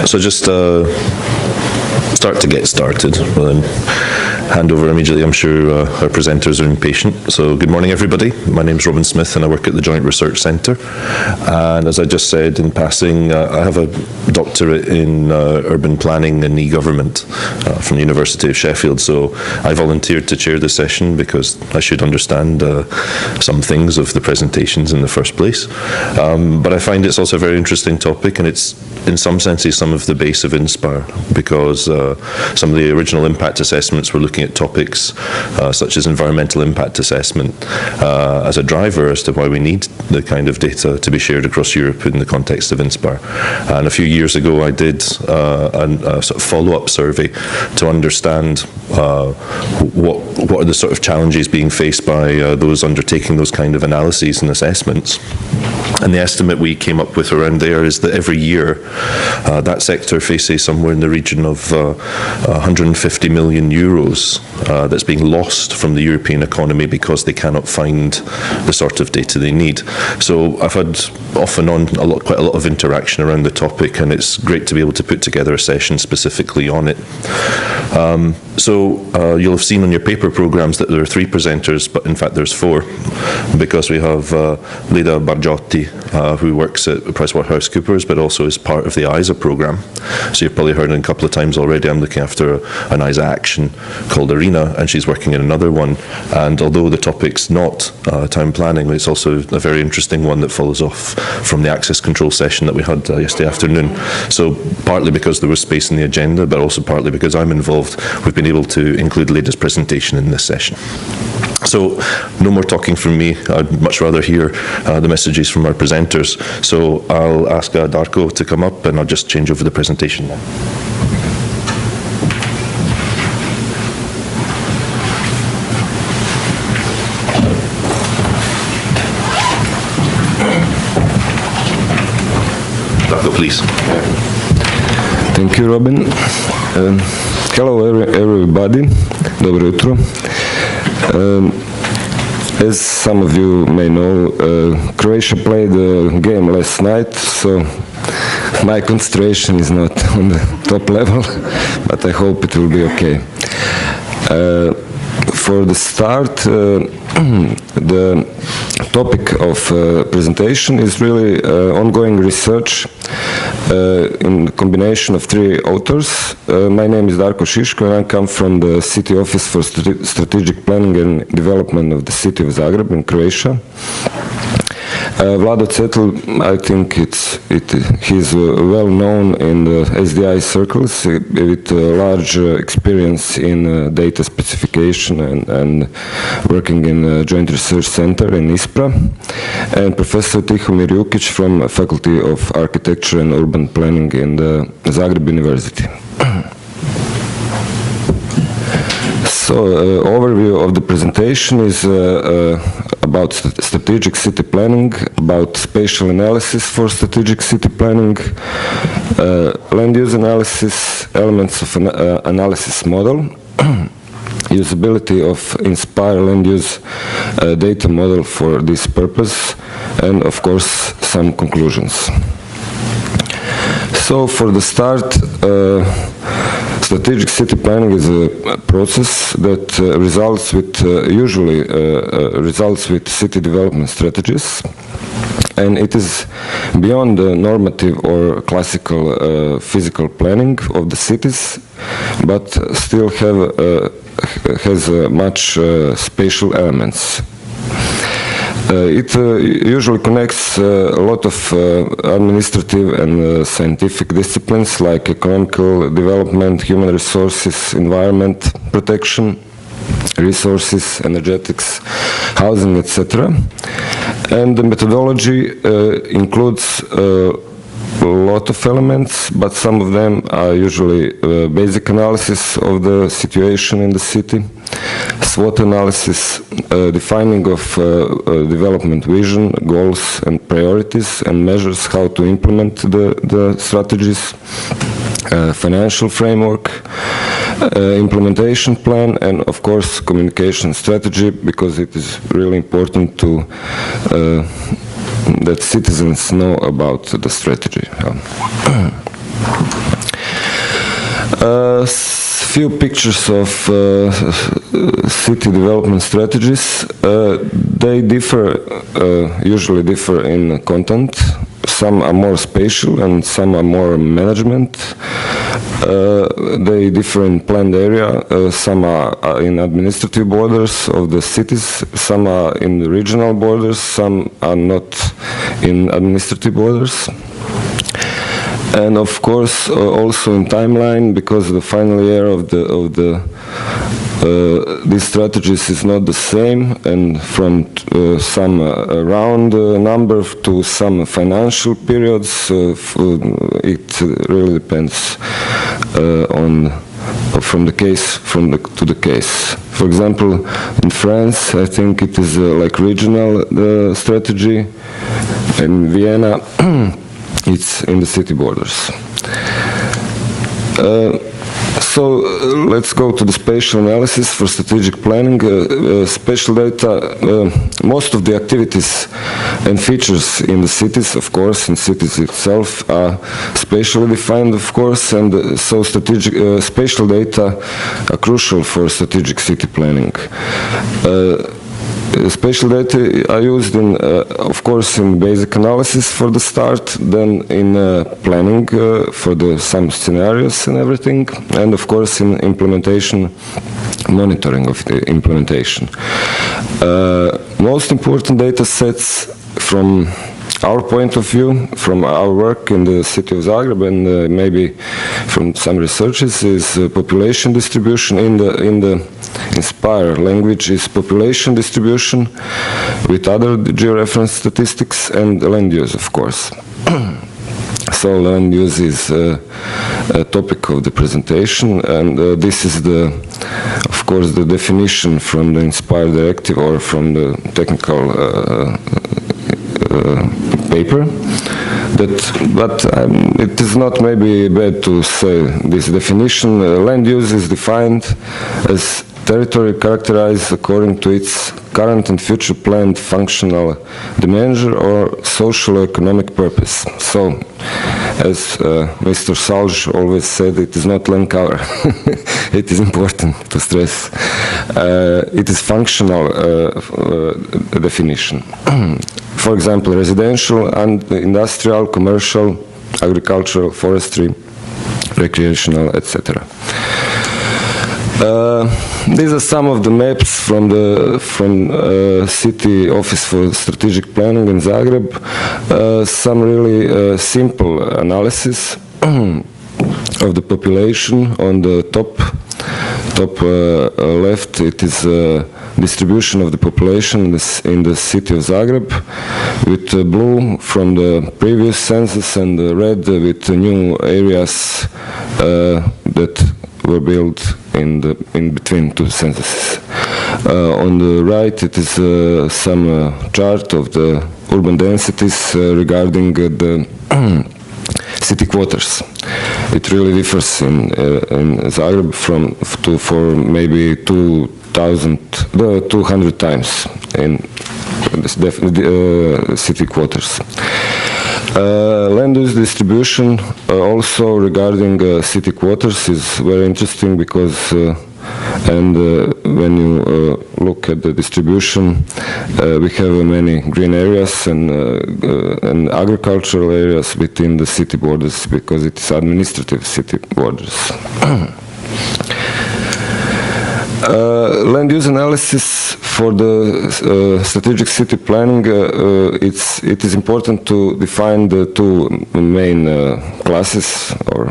So just start to get started. We'll then hand over immediately. I'm sure our presenters are impatient. So good morning, everybody. My name's Robin Smith and I work at the Joint Research Centre. And as I just said in passing, I have a doctorate in urban planning and e-government from the University of Sheffield. So I volunteered to chair this session because I should understand some things of the presentations in the first place. But I find it's also a very interesting topic, and it's in some senses some of the base of Inspire, because some of the original impact assessments were looking at topics such as environmental impact assessment as a driver as to why we need the kind of data to be shared across Europe in the context of Inspire. And a few years ago I did a sort of follow-up survey to understand what are the sort of challenges being faced by those undertaking those kind of analyses and assessments. And the estimate we came up with around there is that every year that sector faces somewhere in the region of 150 million euros that's being lost from the European economy because they cannot find the sort of data they need. So I've had off and on quite a lot of interaction around the topic, and it's great to be able to put together a session specifically on it. So you'll have seen on your paper programs that there are 3 presenters, but in fact there's 4, because we have Leda Bargiotti, who works at PricewaterhouseCoopers, but also is part of the ISA program. So you've probably heard it a couple of times already. I'm looking after an ISA action called Arena, and she's working in another one. And although the topic's not town planning, it's also a very interesting one that follows off from the access control session that we had yesterday afternoon. So partly because there was space in the agenda, but also partly because I'm involved, we've been able to include Leda's presentation in this session. So no more talking from me. I'd much rather hear the messages from our presenters. So I'll ask Darko to come up, and I'll just change over the presentation now. Darko, please. Thank you, Robin. Hello, everybody. Dobro jutro. As some of you may know, Croatia played a game last night, so my concentration is not on the top level, but I hope it will be okay. For the start, the topic of presentation is really ongoing research in the combination of 3 authors. My name is Darko Šiško, and I come from the City Office for Strategic Planning and Development of the City of Zagreb in Croatia. Vlado Cetel, I think he's well known in the SDI circles with large experience in data specification and working in a Joint Research Center in ISPRA, and Professor Tihomir Jukic from Faculty of Architecture and Urban Planning in the Zagreb University. So, overview of the presentation is about strategic city planning, about spatial analysis for strategic city planning, land use analysis, elements of an analysis model, usability of Inspire land use data model for this purpose, and of course some conclusions. So for the start, strategic city planning is a process that usually results with city development strategies, and it is beyond the normative or classical physical planning of the cities, but still has much spatial elements. It usually connects a lot of administrative and scientific disciplines like economical development, human resources, environment protection, resources, energetics, housing, etc. And the methodology includes a lot of elements, but some of them are usually basic analysis of the situation in the city, SWOT analysis, defining of development vision, goals and priorities and measures how to implement the strategies, financial framework, implementation plan, and of course communication strategy, because it is really important to that citizens know about the strategy. Few pictures of city development strategies. They usually differ in content. Some are more spatial and some are more management. They differ in planned area. Some are in administrative borders of the cities. Some are in the regional borders. Some are not in administrative borders. And of course, also in timeline, because the final year of these strategies is not the same, and from some round number to some financial periods, it really depends from the case to the case. For example, in France, I think it is like regional strategy. In Vienna, it's in the city borders. So let's go to the spatial analysis for strategic planning. Spatial data, most of the activities and features in the cities, of course, in cities itself, are spatially defined, of course, and so spatial data are crucial for strategic city planning. Spatial data are used in, of course, in basic analysis for the start, then in planning for some scenarios and everything, and of course in implementation, monitoring of the implementation. Most important data sets from our point of view, from our work in the city of Zagreb and maybe from some researches, is population distribution. In the INSPIRE language is population distribution with other georeference statistics and land use, of course. So land use is a topic of the presentation, and this is of course, the definition from the INSPIRE directive or from the technical paper. But it is not maybe bad to say this definition. Land use is defined as territory characterized according to its current and future planned functional dimension or social economic purpose. So, as Mr. Salgé always said, it is not land cover. It is important to stress. It is functional definition. For example, residential and industrial, commercial, agricultural, forestry, recreational, etc. These are some of the maps from City Office for Strategic Planning in Zagreb. Some really simple analysis of the population. On the top left, it is distribution of the population in the city of Zagreb, with blue from the previous census and red with new areas that were built in between two censuses. On the right, it is some chart of the urban densities regarding the city quarters. It really differs in Zagreb for maybe 200 times in the city quarters. Land use distribution also regarding city quarters is very interesting because when you look at the distribution, we have many green areas and agricultural areas within the city borders because it is administrative city borders. Land use analysis for the strategic city planning, it is important to define the two main classes, or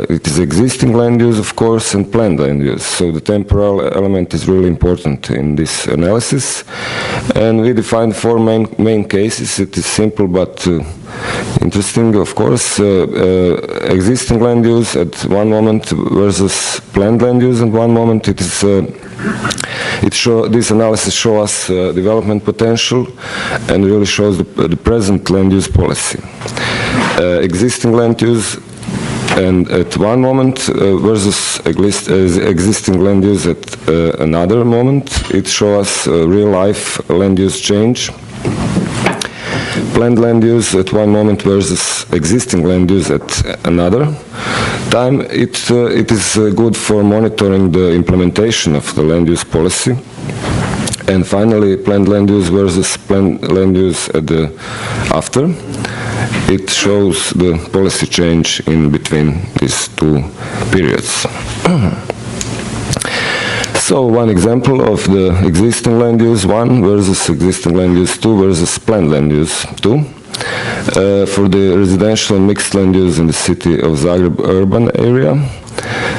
it is existing land use, of course, and planned land use. So the temporal element is really important in this analysis. And we define four main cases. It is simple, but interesting, of course. Existing land use at one moment versus planned land use at one moment. This analysis shows us development potential and really shows the present land use policy. Existing land use and at one moment versus existing land use at another moment. It shows us real life land use change. Planned land use at one moment versus existing land use at another time. It is good for monitoring the implementation of the land use policy. And finally, planned land use versus planned land use at the after. It shows the policy change in between these two periods. So one example of the existing land use 1 versus existing land use 2 versus planned land use 2. For the residential and mixed land use in the city of Zagreb urban area,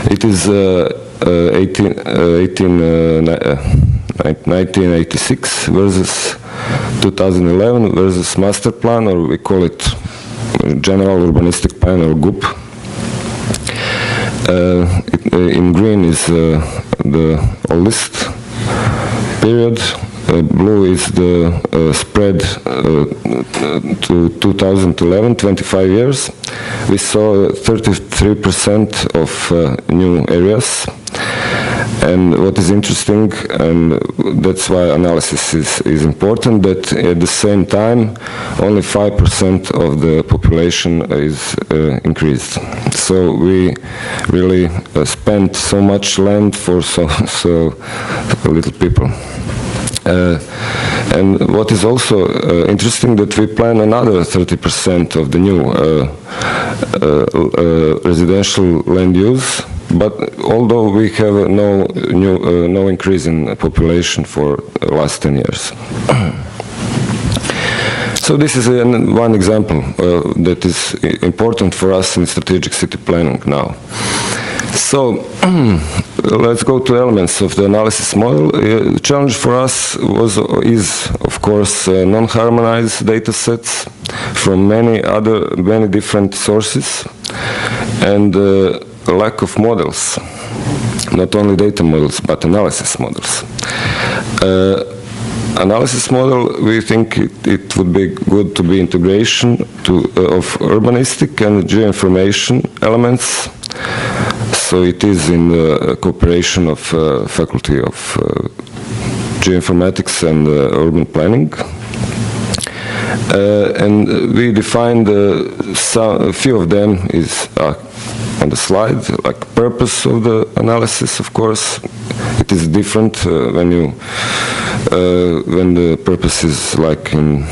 it is 1986 versus 2011 versus master plan, or we call it general urbanistic plan, or GUP. In green is the oldest period. Blue is the spread to 2011, 25 years. We saw 33% of new areas. And what is interesting, and that's why analysis is important, that at the same time, only 5% of the population is increased. So we really spent so much land for so little people. And what is also interesting, that we plan another 30% of the new residential land use, but although we have no increase in population for the last 10 years. So this is one example that is important for us in strategic city planning now. So let's go to elements of the analysis model. The challenge for us is of course non-harmonized data sets from many different sources, and lack of models, not only data models but analysis models. Analysis model, we think it would be good to be integration of urbanistic and geoinformation elements. So it is in the cooperation of Faculty of Geoinformatics and Urban Planning. And we defined a few of them is on the slide, like purpose of the analysis, of course. It is different when the purpose is like in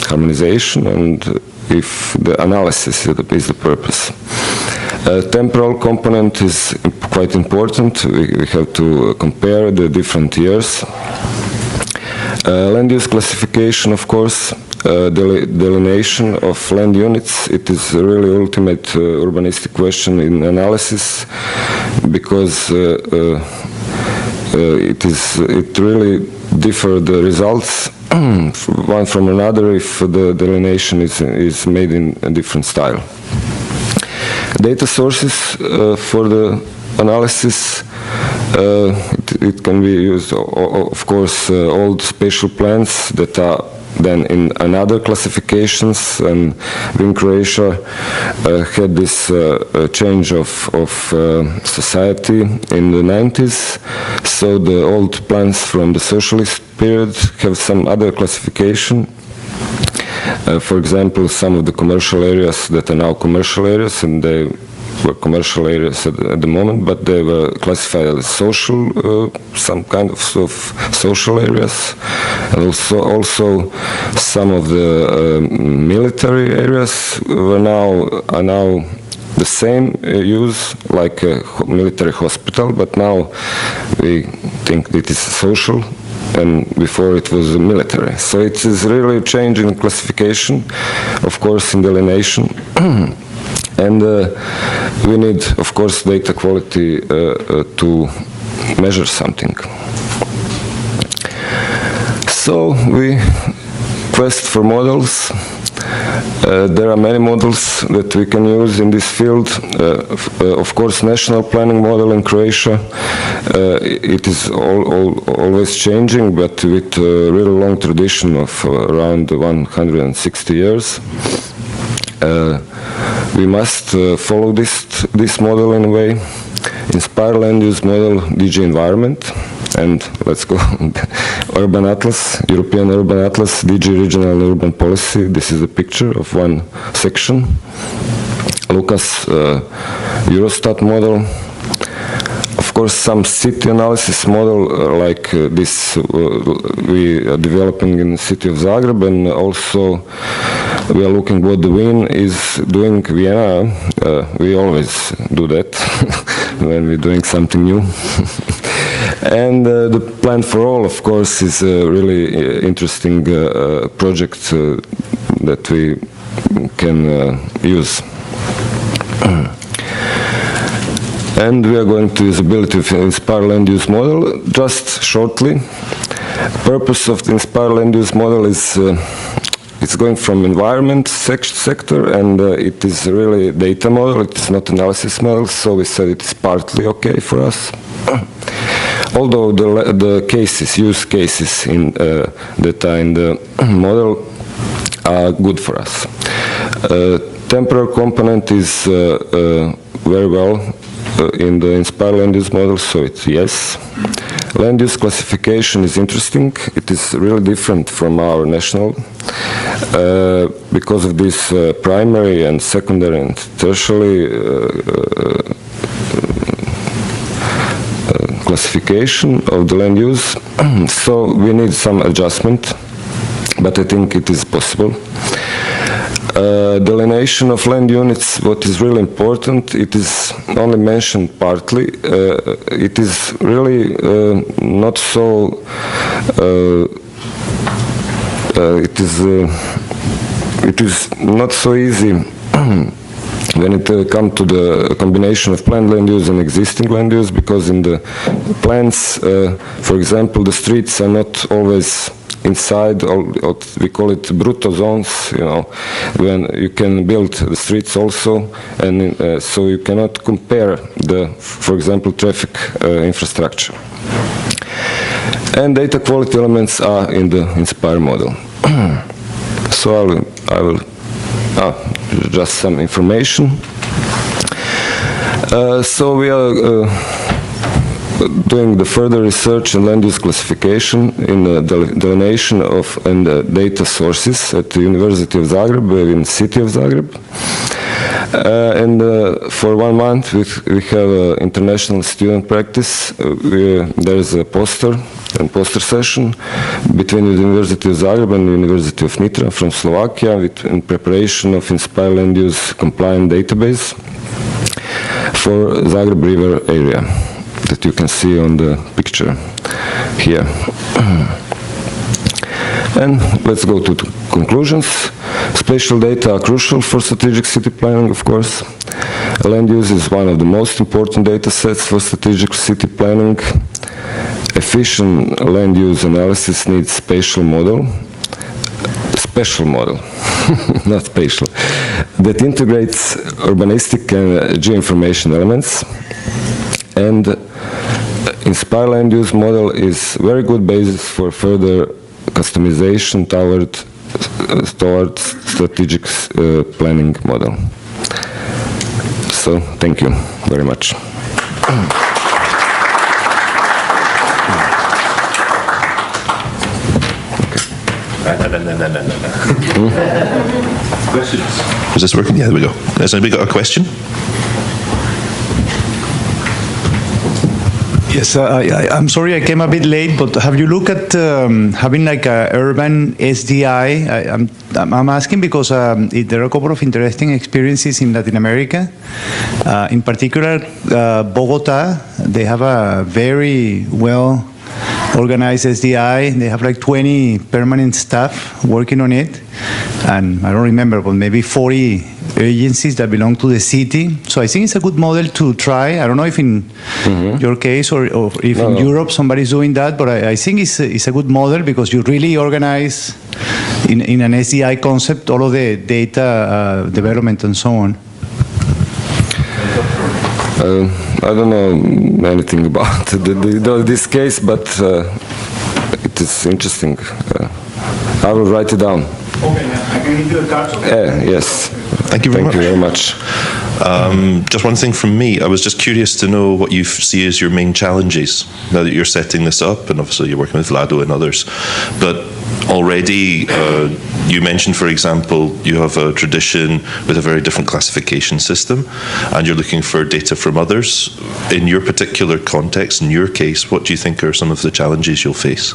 harmonization, and if the analysis is the purpose. Temporal component is quite important. We have to compare the different years. Land use classification, of course. Delineation of land units. It is a really ultimate urbanistic question in analysis, because it really differs the results one from another if the delineation is made in a different style. Data sources for the analysis. It can be used, of course, old spatial plans that are then in another classifications, and in Croatia had this change of society in the 90s. So the old plans from the socialist period have some other classification. For example, some of the commercial areas that are now commercial areas, and they were commercial areas at the moment, but they were classified as social, some kind of social areas, and also some of the military areas are now the same use, like a military hospital, but now we think it is social, and before it was military. So it is really a change in classification, of course, in delineation. And we need, of course, data quality to measure something. So we quest for models. There are many models that we can use in this field. Of course, national planning model in Croatia, it is always changing, but with a really long tradition of around 160 years. We must follow this model in a way. Inspire land use model, DG environment, and let's go urban atlas, European urban atlas, DG regional and urban policy. This is a picture of one section. Lucas Eurostat model. Of course, some city analysis model like this we are developing in the city of Zagreb, and also we are looking what the WIN is doing. Vienna, we always do that when we're doing something new. And the Plan for All, of course, is a really interesting project that we can use. And we are going to usability of Inspire land use model. Just shortly, purpose of the Inspire land use model is it's going from environment sector, and it is really a data model. It is not analysis model, so we said it is partly okay for us. Although the cases, use cases in that are in the model are good for us. Temporal component is very well in the Inspire land use model, so it's yes. Land use classification is interesting. It is really different from our national because of this primary and secondary and tertiary classification of the land use. So we need some adjustment, but I think it is possible. Delineation of land units, what is really important, it is only mentioned partly. It is really not so, it is not so easy when it comes to the combination of planned land use and existing land use, because in the plans, for example, the streets are not always inside, or we call it brutto zones, you know, when you can build the streets also, and so you cannot compare the, for example, traffic infrastructure. And data quality elements are in the Inspire model. So I will just some information. So we are doing the further research and land use classification in the delineation of and data sources at the University of Zagreb, in the city of Zagreb. And for 1 month we have international student practice. There is a poster session between the University of Zagreb and the University of Nitra from Slovakia in preparation of Inspire land use compliant database for Zagreb River area that you can see on the picture here. And let's go to the conclusions. Spatial data are crucial for strategic city planning, of course. Land use is one of the most important data sets for strategic city planning. Efficient land use analysis needs special model, not spatial, that integrates urbanistic and geoinformation elements. And Inspire land use model is very good basis for further customization towards strategic planning model. So thank you very much. Questions? Is this working? Yeah, there we go. Has anybody got a question? Yes, I'm sorry I came a bit late, but have you looked at having like a urban SDI? I'm asking because there are a couple of interesting experiences in Latin America. In particular, Bogota, they have a very well organized SDI. They have like 20 permanent staff working on it. And I don't remember, but maybe 40 agencies that belong to the city. So I think it's a good model to try. I don't know if in your case or if in Europe somebody's doing that, but I think it's a good model because you really organize in an SDI concept, all of the data development and so on? I don't know anything about this case, but it is interesting. I will write it down. Okay, I can give you a card. Yes. Thank you very much. Thank you very much. Just one thing from me. I was just curious to know what you see as your main challenges now that you're setting this up, and obviously you're working with Vlado and others. But already, you mentioned, for example, you have a tradition with a very different classification system, and you're looking for data from others. In your particular context, in your case, what do you think are some of the challenges you'll face?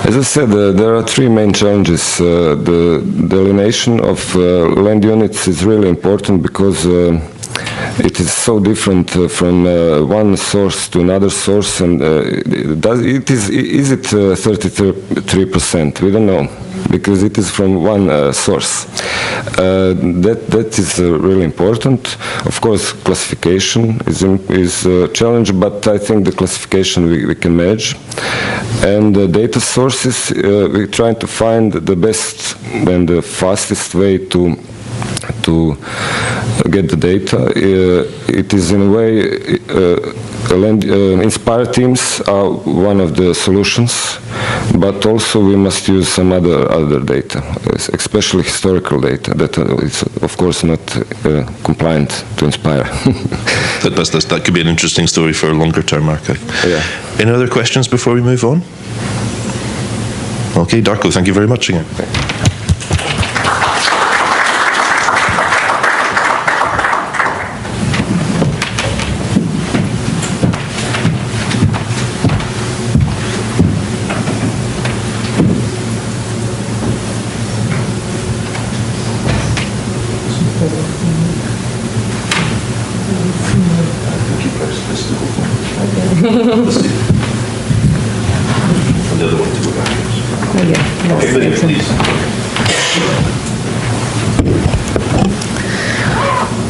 As I said, there are three main challenges. The delineation of land units is really important because it is so different from one source to another source, and is it 33%? We don't know, because it is from one source. That is really important. Of course, classification is a challenge, but I think the classification we can manage. And the data sources, we're trying to find the best and the fastest way to get the data. It is in a way, Inspire teams are one of the solutions, but also we must use some other data, especially historical data that is of course not compliant to Inspire. That could be an interesting story for a longer term archive. Yeah. Any other questions before we move on? Okay, Darko, thank you very much again.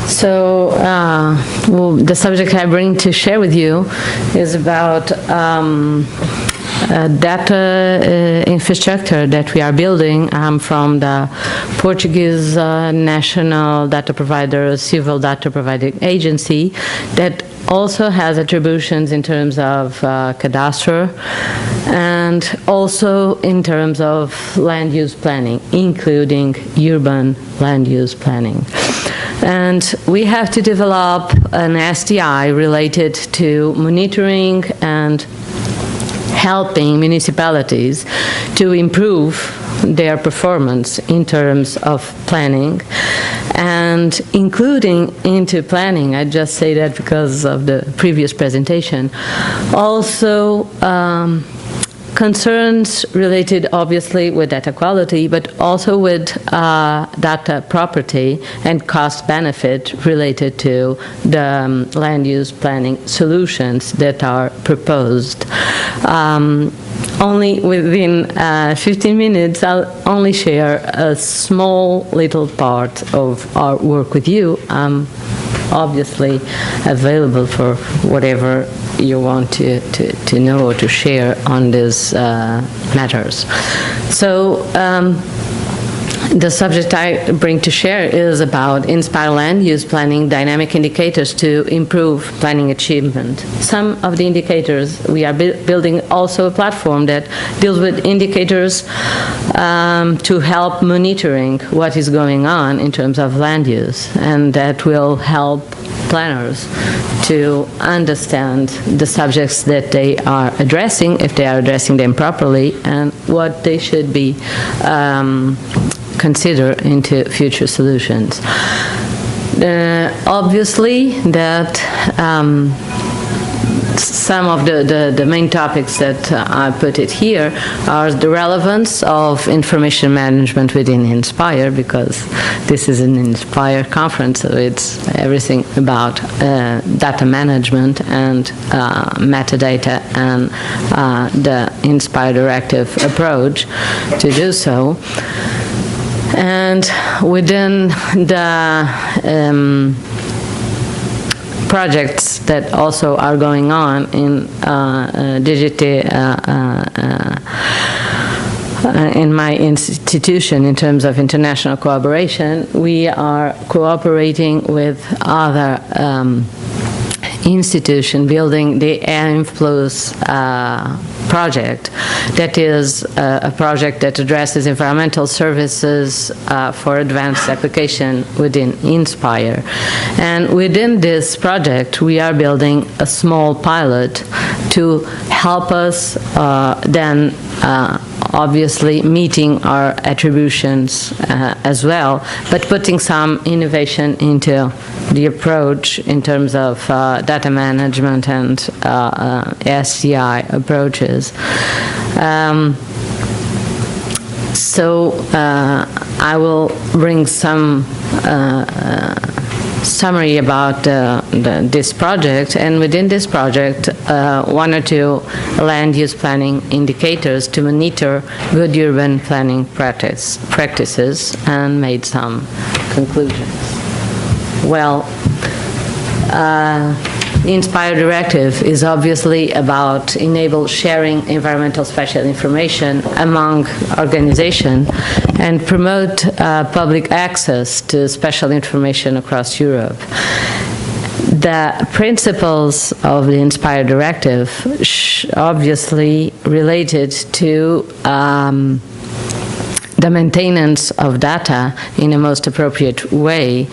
So the subject I bring to share with you is about data infrastructure that we are building. I'm from the Portuguese national data provider, civil data providing agency that also has attributions in terms of cadastre and also in terms of land use planning, including urban land use planning. And we have to develop an SDI related to monitoring and helping municipalities to improve their performance in terms of planning, and including into planning, I just say that because of the previous presentation, also concerns related obviously with data quality, but also with data property and cost benefit related to the land use planning solutions that are proposed. Only within 15 minutes, I'll only share a small little part of our work with you. I'm obviously available for whatever you want to know or to share on these matters. So the subject I bring to share is about Inspire land use planning dynamic indicators to improve planning achievement. Some of the indicators, we are building also a platform that deals with indicators to help monitoring what is going on in terms of land use, and that will help planners to understand the subjects that they are addressing, if they are addressing them properly, and what they should be consider into future solutions. Obviously, that some of the main topics that I put it here are the relevance of information management within Inspire, because this is an Inspire conference, so it's everything about data management and metadata and the Inspire directive approach to do so. And within the projects that also are going on in in my institution in terms of international cooperation, we are cooperating with other institution building the AIMF+ project. That is a project that addresses environmental services for advanced application within INSPIRE. And within this project, we are building a small pilot to help us then obviously meeting our attributions as well, but putting some innovation into the approach in terms of data management and SCI approaches. So I will bring some summary about this project, and within this project, one or two land use planning indicators to monitor good urban planning practices, and made some conclusions. Well, the INSPIRE directive is obviously about enable sharing environmental spatial information among organizations and promote public access to spatial information across Europe. The principles of the INSPIRE directive obviously related to the maintenance of data in a most appropriate way,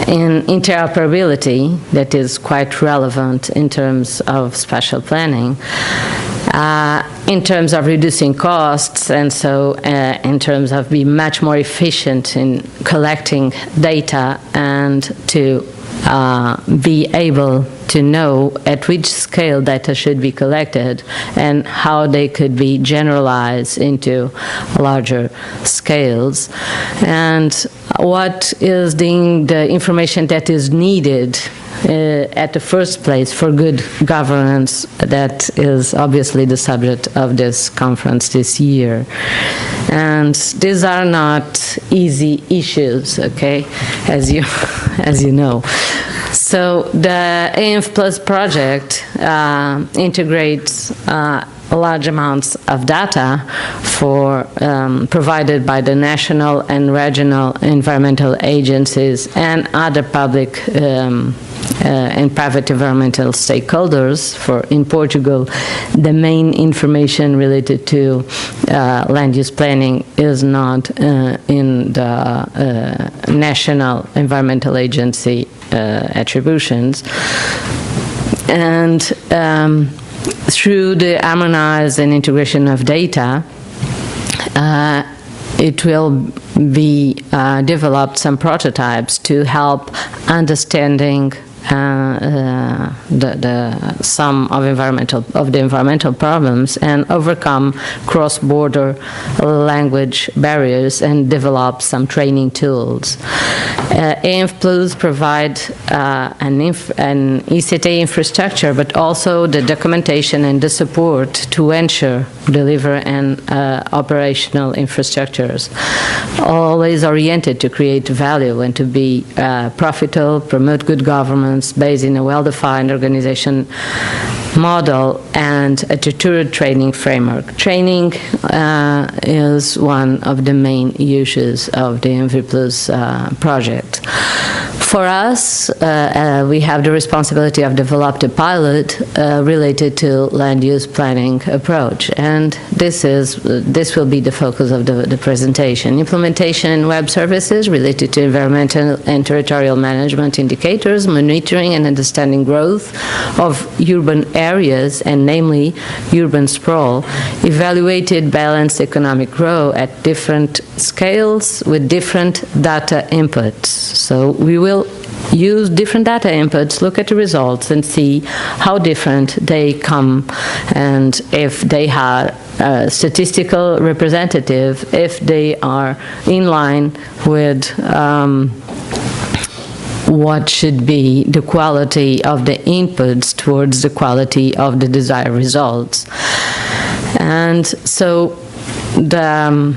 in interoperability that is quite relevant in terms of spatial planning, in terms of reducing costs, and so in terms of being much more efficient in collecting data and to be able to know at which scale data should be collected and how they could be generalized into larger scales, and what is the information that is needed at the first place for good governance. That is obviously the subject of this conference this year. And these are not easy issues, okay, as you know. So the AIMF+ project integrates large amounts of data provided by the national and regional environmental agencies and other public and private environmental stakeholders. In Portugal, the main information related to land use planning is not in the National Environmental Agency attributions. And through the harmonized and integration of data, it will be developed some prototypes to help understanding some of the environmental problems and overcome cross-border language barriers and develop some training tools. AIMF+ provide an ICT infrastructure, but also the documentation and the support to ensure, deliver, and operational infrastructures, always oriented to create value and to be profitable, promote good governance, based in a well-defined organization model and a tutored training framework. Training is one of the main uses of the AIMF+ project. For us, we have the responsibility of developing a pilot related to land use planning approach, and this will be the focus of the presentation. Implementation web services related to environmental and territorial management indicators, monitoring and understanding growth of urban areas, and namely urban sprawl, evaluated balanced economic growth at different scales with different data inputs. So we will use different data inputs, look at the results, and see how different they come, and if they have statistical representative, if they are in line with what should be the quality of the inputs towards the quality of the desired results. And so the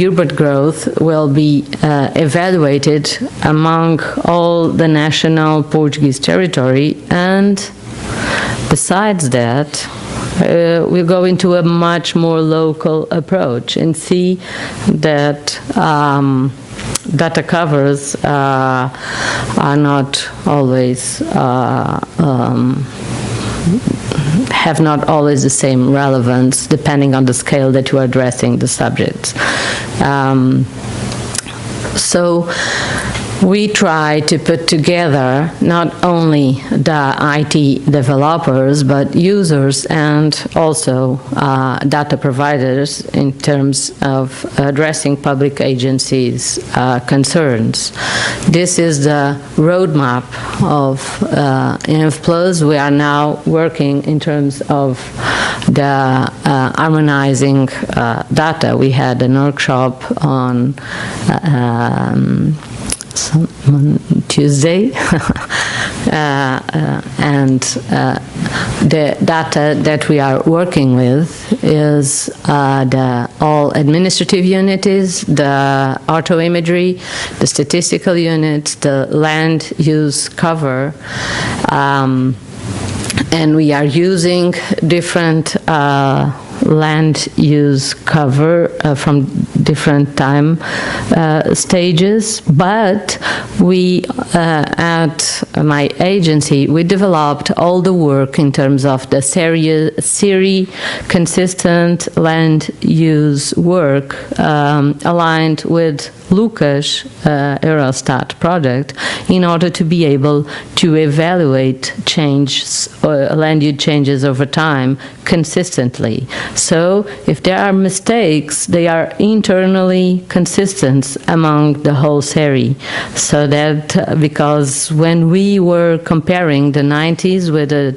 urban growth will be evaluated among all the national Portuguese territory, and besides that, we go into a much more local approach and see that data covers are not always have not always the same relevance depending on the scale that you are addressing the subjects. So we try to put together not only the IT developers, but users and also data providers in terms of addressing public agencies' concerns. This is the roadmap of InfPlus. We are now working in terms of the harmonizing data. We had an workshop on Tuesday, and the data that we are working with is the all administrative units, the orthoimagery, the statistical units, the land use cover, and we are using different land use cover from different time stages, but we at my agency, we developed all the work in terms of the SERI consistent land use work aligned with Lucas Eurostat project in order to be able to evaluate changes, land use changes over time consistently. So if there are mistakes, they are internally consistent among the whole SERI. So that because when we were comparing the 90s with the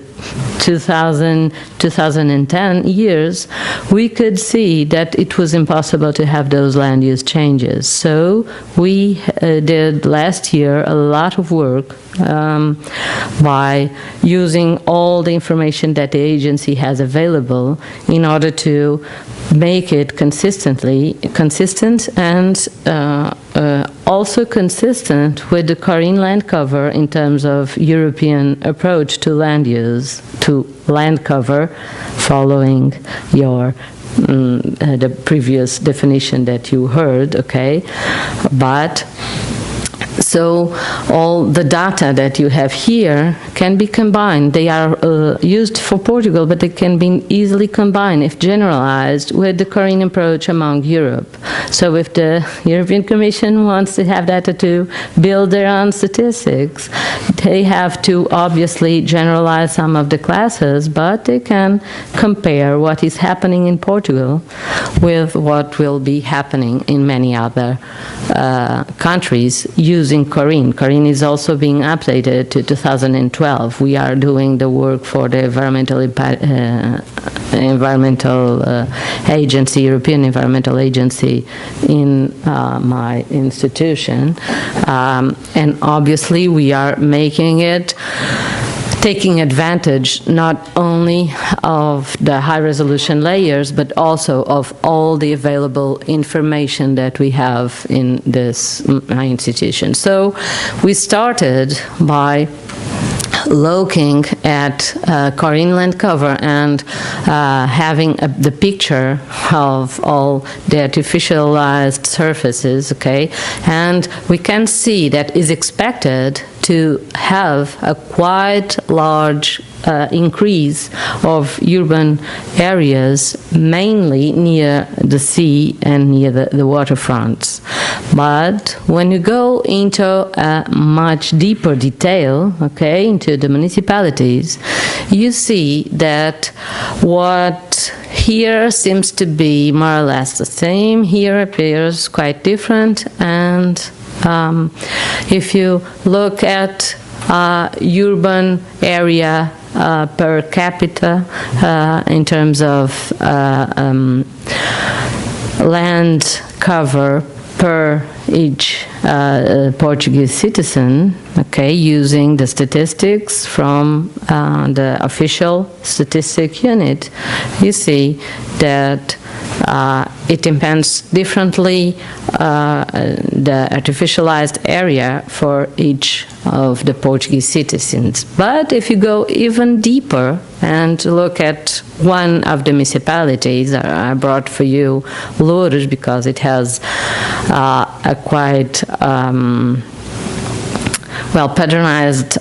2010 years, we could see that it was impossible to have those land use changes. So we did last year a lot of work by using all the information that the agency has available in order to make it consistent and also consistent with the Korean land cover in terms of European approach to land use, to land cover, following your the previous definition that you heard, okay? But so all the data that you have here can be combined. They are used for Portugal, but they can be easily combined if generalized with the Korean approach among Europe. So if the European Commission wants to have data to build their own statistics, they have to obviously generalize some of the classes, but they can compare what is happening in Portugal with what will be happening in many other countries using Korean. Korean is also being updated to 2012. We are doing the work for the environmental agency, European Environmental Agency in my institution. And obviously we are making it, taking advantage not only of the high-resolution layers, but also of all the available information that we have in this institution. So we started by looking at Korean land cover and having the picture of all the artificialized surfaces, okay? And we can see that is expected to have a quite large increase of urban areas, mainly near the sea and near the waterfronts. But when you go into a much deeper detail, okay, into the municipalities, you see that what here seems to be more or less the same, here appears quite different, and if you look at urban area per capita in terms of land cover per each Portuguese citizen, okay, using the statistics from the official statistic unit, you see that It depends differently, the artificialized area for each of the Portuguese citizens. But if you go even deeper and look at one of the municipalities, I brought for you Loures because it has a quite well patronized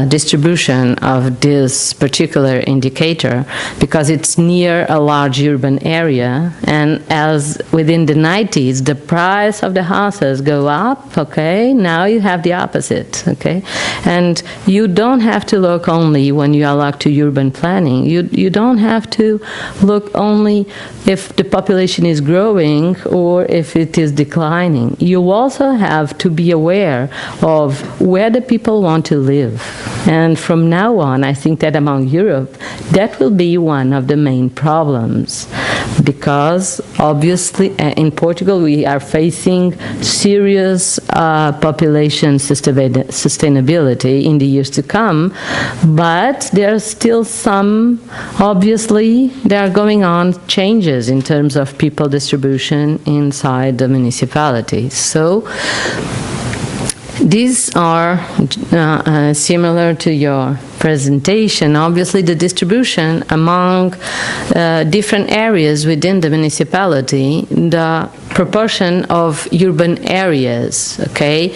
distribution of this particular indicator, because it's near a large urban area, and as within the 90s the price of the houses go up, okay, now you have the opposite, okay, and you don't have to look only when you allow to urban planning, you don't have to look only if the population is growing or if it is declining. You also have to be aware of where the people want to live. And from now on, I think that among Europe, that will be one of the main problems, because obviously in Portugal we are facing serious population sustainability in the years to come, but there are still some, obviously, there are going on changes in terms of people distribution inside the municipalities. So these are similar to your presentation. Obviously, the distribution among different areas within the municipality, the proportion of urban areas, okay,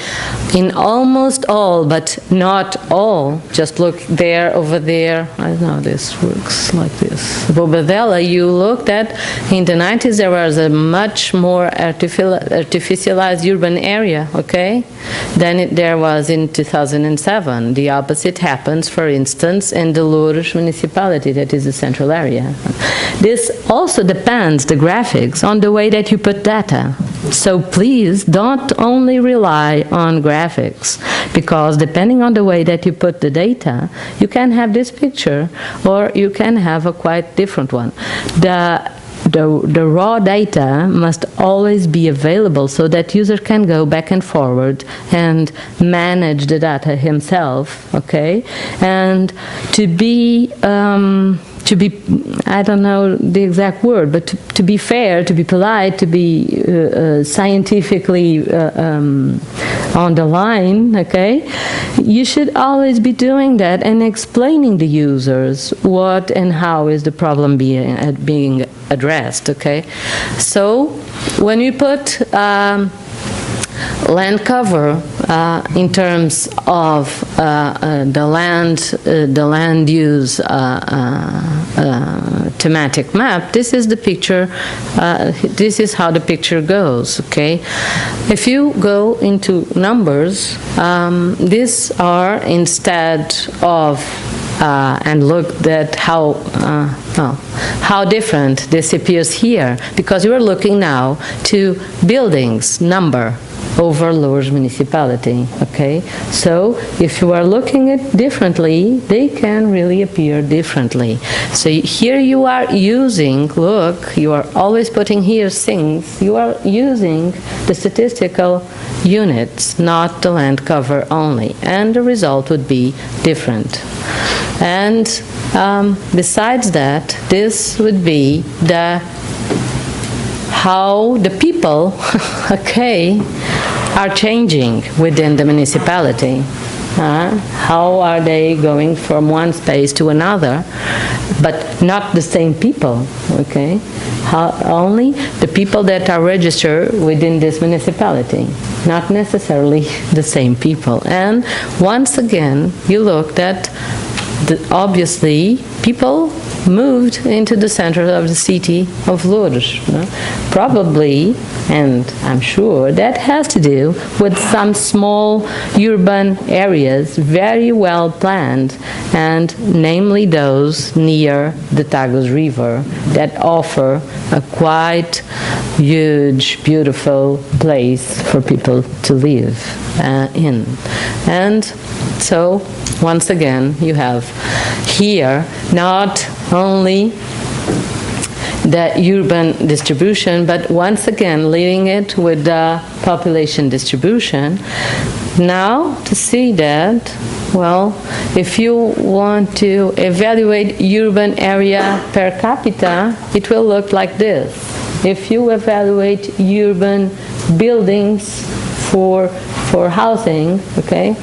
in almost all, but not all, just look there, over there, I don't know, this works like this. Bobadella, you looked at, in the 90s there was a much more artificialized urban area, okay, than there was in 2007. The opposite happens, for instance, in the Loures municipality, that is the central area. This also depends, the graphics, on the way that you put data. So please don't only rely on graphics, because depending on the way that you put the data, you can have this picture or you can have a quite different one. The raw data must always be available so that user can go back and forward and manage the data himself, okay? And to be, I don't know the exact word, but to be fair, to be polite, to be scientifically on the line, okay? You should always be doing that and explaining to users what and how is the problem being addressed, okay? So when you put land cover in terms of the land use thematic map, this is the picture, this is how the picture goes, okay? If you go into numbers, these are instead of and look at how different this appears here, because you are looking now to buildings number over Loures municipality, okay? So if you are looking at differently, they can really appear differently. So here you are using, look, you are always putting here things, you are using the statistical units, not the land cover only, and the result would be different. And besides that, this would be how the people, okay, are changing within the municipality. How are they going from one space to another, but not the same people, okay? Only the people that are registered within this municipality, not necessarily the same people. And once again, you looked at, obviously, people moved into the center of the city of Loures. Probably, and I'm sure, that has to do with some small urban areas, very well planned, and namely those near the Tagus River, that offer a quite huge, beautiful place for people to live in. And so, once again, you have here not only the urban distribution, but once again leaving it with the population distribution. Now, to see that, well, if you want to evaluate urban area per capita, it will look like this. if you evaluate urban buildings for housing, okay,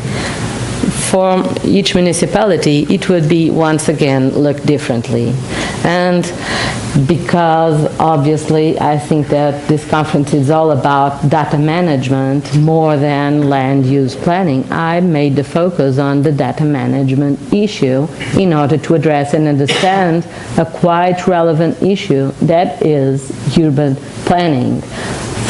for each municipality, it would be once again look differently. And because obviously I think that this conference is all about data management more than land use planning, I made the focus on the data management issue in order to address and understand a quite relevant issue that is urban planning,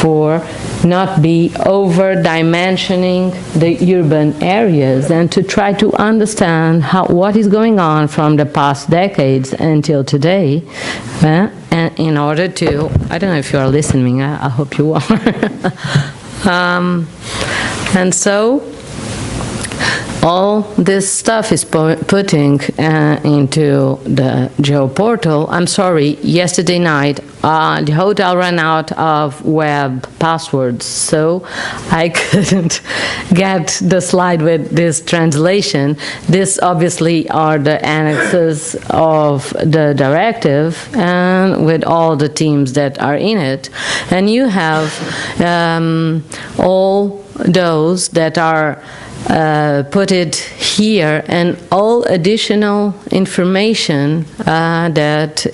for not be over-dimensioning the urban areas and to try to understand what is going on from the past decades until today, and in order to, I don't know if you are listening, I hope you are. And so all this stuff is putting into the Geoportal. I'm sorry, yesterday night the hotel ran out of web passwords, so I couldn't get the slide with this translation. This obviously are the annexes of the directive and with all the teams that are in it. And you have all those that are put it here, and all additional information that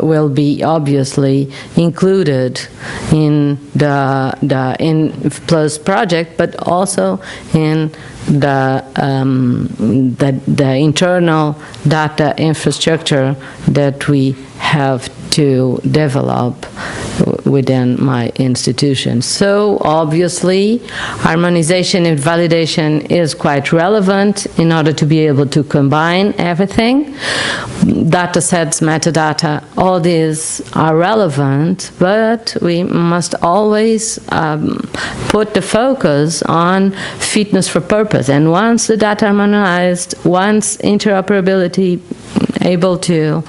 will be obviously included in the InPlus project, but also in the internal data infrastructure that we have to develop within my institution. So obviously harmonization and validation is quite relevant in order to be able to combine everything. Data sets, metadata, all these are relevant, but we must always put the focus on fitness for purpose. And once the data harmonized, once interoperability able to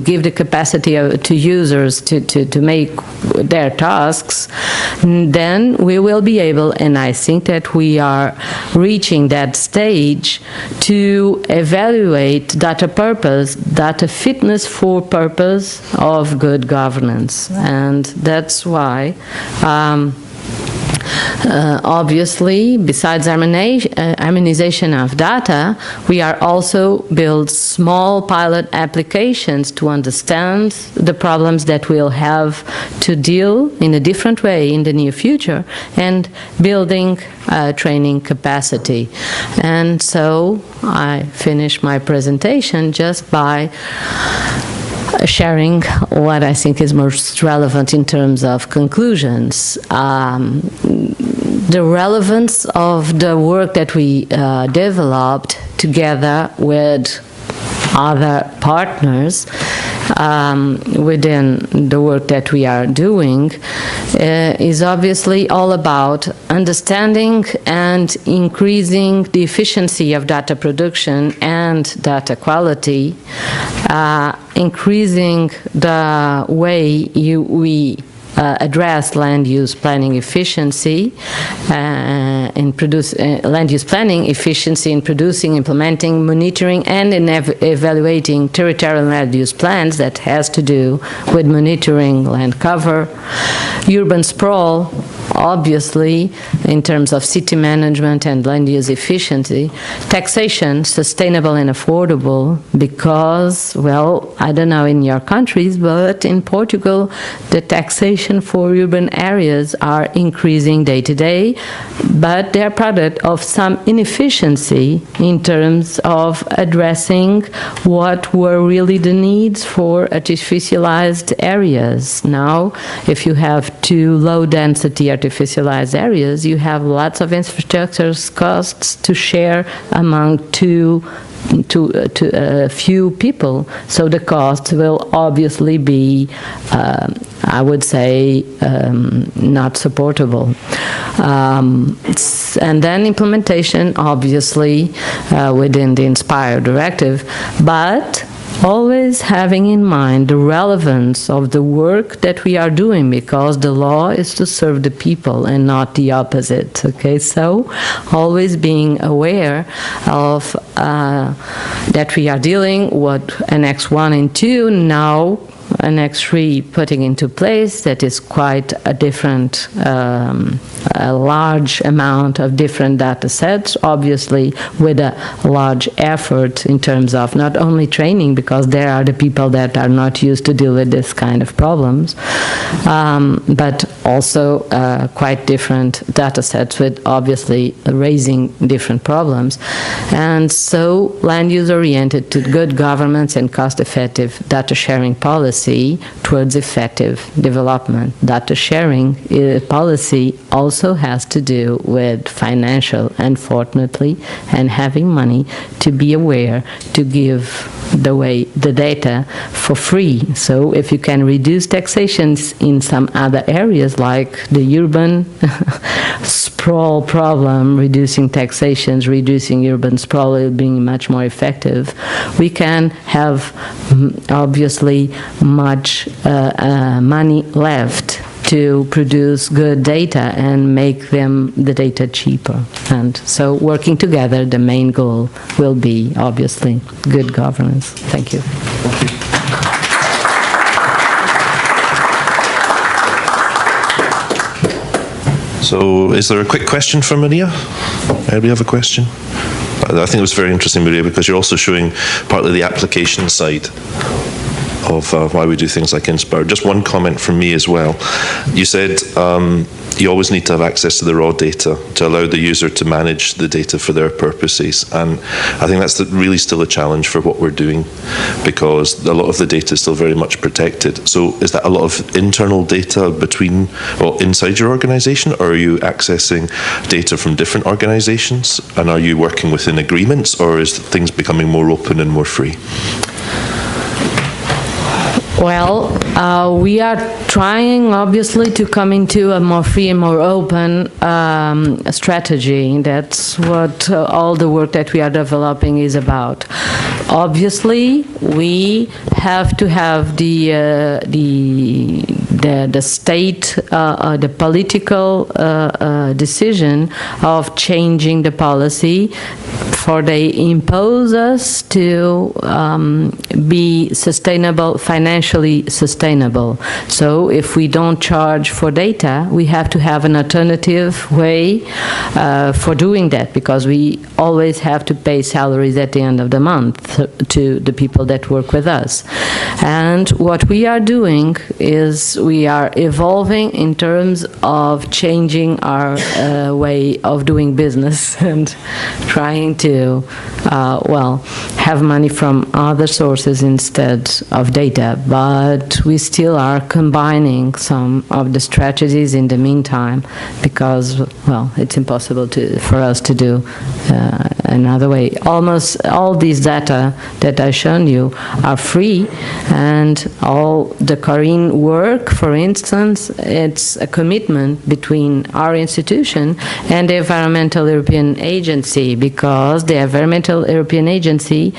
give the capacity to users to make their tasks, then we will be able, and I think that we are reaching that stage, to evaluate data purpose, data fitness for purpose of good governance. And that's why obviously, besides harmonization of data, we are also build small pilot applications to understand the problems that we'll have to deal in a different way in the near future, and building training capacity. And so I finish my presentation just by sharing what I think is most relevant in terms of conclusions. The relevance of the work that we developed together with other partners within the work that we are doing is obviously all about understanding and increasing the efficiency of data production and data quality, increasing the way we address land use planning efficiency in land use planning efficiency in producing, implementing, monitoring, and in evaluating territorial land use plans that has to do with monitoring land cover, urban sprawl, obviously in terms of city management and land use efficiency, taxation, sustainable and affordable, because, well, I don't know in your countries, but in Portugal the taxation for urban areas are increasing day to day, but they're product of some inefficiency in terms of addressing what were really the needs for artificialized areas. Now, if you have too low density artificialized areas, you have lots of infrastructure costs to share among to a few people, so the cost will obviously be, I would say, not supportable. And then implementation, obviously, within the Inspire directive, but always having in mind the relevance of the work that we are doing, because the law is to serve the people and not the opposite. Okay, so always being aware of that we are dealing with Annex 1 and 2 now. Annex 3 putting into place, that is quite a different, a large amount of different data sets, obviously with a large effort in terms of not only training, because there are the people that are not used to deal with this kind of problems, but also quite different data sets with obviously raising different problems. And so land use oriented to good governance and cost-effective data sharing policy towards effective development. Data sharing policy also has to do with financial, unfortunately, and having money to be aware to give the data for free. So if you can reduce taxations in some other areas like the urban sprawl problem, reducing taxations, reducing urban sprawl, being much more effective, we can have obviously much money left to produce good data and make the data cheaper. And so working together, the main goal will be obviously good governance. Thank you. So is there a quick question for Maria? Anybody have a question? I think it was very interesting, Maria, because you're also showing partly the application side of why we do things like Inspire. Just one comment from me as well. You said you always need to have access to the raw data to allow the user to manage the data for their purposes. And I think that's really still a challenge for what we're doing, because a lot of the data is still very much protected. So is that a lot of internal data inside your organization, or are you accessing data from different organizations? And are you working within agreements, or is things becoming more open and more free? Well, we are trying, obviously, to come into a more free and more open strategy. That's what all the work that we are developing is about. Obviously, we have to have the state, the political decision of changing the policy, for they impose us to be sustainable, financially sustainable. So if we don't charge for data, we have to have an alternative way for doing that, because we always have to pay salaries at the end of the month to the people that work with us. And what we are doing is we are evolving in terms of changing our way of doing business and trying to, have money from other sources instead of data. But we still are combining some of the strategies in the meantime, because, it's impossible for us to do another way. Almost all these data that I've shown you are free, and all the Corinne work, for instance, it's a commitment between our institution and the Environmental European Agency, because the Environmental European Agency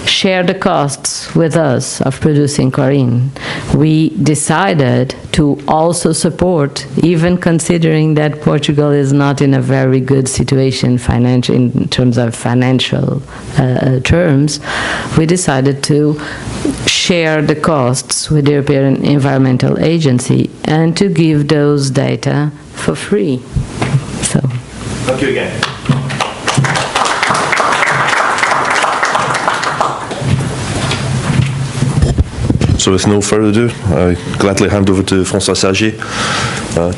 share the costs with us of producing Corinne. We decided to also support, even considering that Portugal is not in a very good situation in terms of financial terms, we decided to share the costs with the European Environmental Agency and to give those data for free. So. Thank you again. So with no further ado, I gladly hand over to François Salgé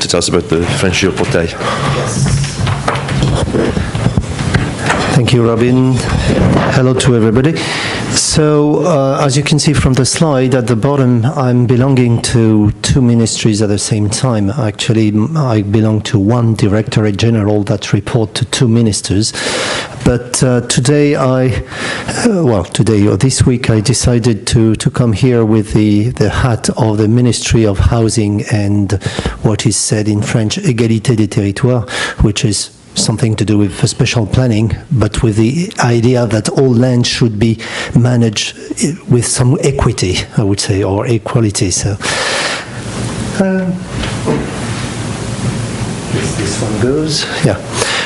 to tell us about the French Geoportail. Yes. Thank you, Robin. Hello to everybody. So, as you can see from the slide at the bottom, I'm belonging to two ministries at the same time. Actually, I belong to one Directorate General that report to two ministers. But today today or this week, I decided to come here with the hat of the Ministry of Housing and what is said in French, Égalité des Territoires, which is something to do with spatial planning, but with the idea that all land should be managed with some equity, I would say, or equality. So, this one goes, yeah.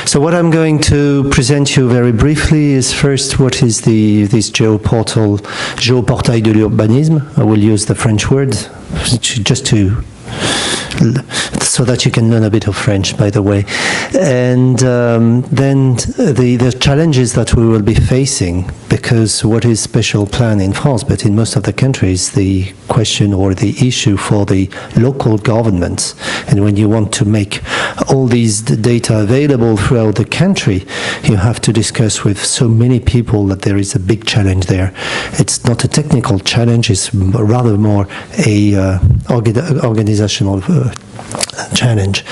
So what I'm going to present you very briefly is first what is this Geoportal, Géoportail de l'urbanisme. I will use the French word just to so that you can learn a bit of French, by the way. And then the challenges that we will be facing, because what is spatial plan in France, but in most of the countries, the question or the issue for the local governments. And when you want to make all these data available throughout the country, you have to discuss with so many people that there is a big challenge there. It's not a technical challenge, it's rather more a organizational challenge.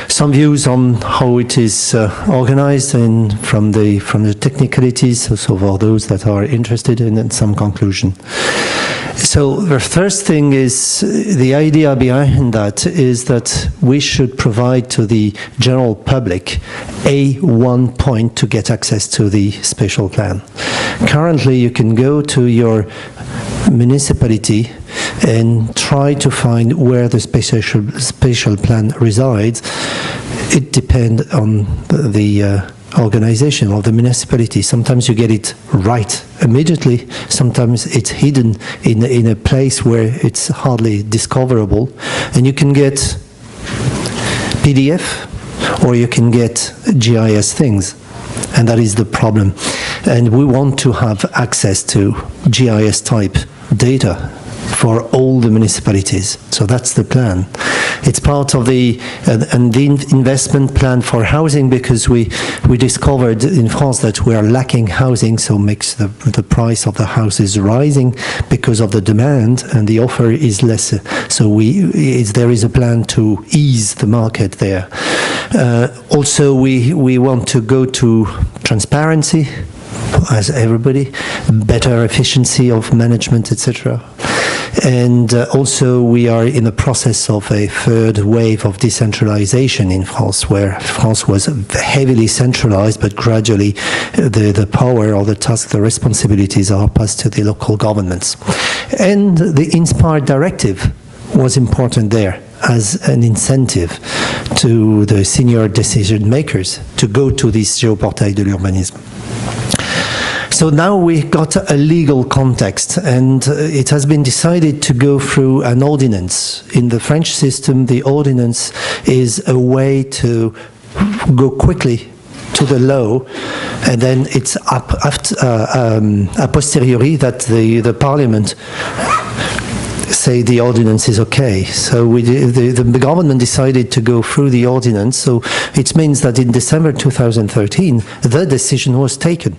Some views on how it is organized and from the technicalities, so for those that are interested in it, some conclusion. So the first thing is, the idea behind that is that we should provide to the general public one point to get access to the spatial plan. Currently, you can go to your municipality and try to find where the spatial plan resides. It depends on the organization of the municipality. Sometimes you get it right immediately. Sometimes it's hidden in a place where it's hardly discoverable. And you can get PDF or you can get GIS things. And that is the problem. And we want to have access to GIS type data for all the municipalities. So that's the plan. It's part of the investment plan for housing, because we discovered in France that we are lacking housing, so makes the price of the houses rising because of the demand, and the offer is less. So there is a plan to ease the market there. Also, we want to go to transparency, as everybody, better efficiency of management, etc. And also we are in the process of a third wave of decentralization in France, where France was heavily centralized, but gradually the power or the task, the responsibilities are passed to the local governments. And the Inspire directive was important there as an incentive to the senior decision makers to go to this Géoportail de l'urbanisme. So now we got a legal context, and it has been decided to go through an ordinance. In the French system, the ordinance is a way to go quickly to the law, and then it's a posteriori that the parliament say the ordinance is okay. So the government decided to go through the ordinance. So it means that in December 2013, the decision was taken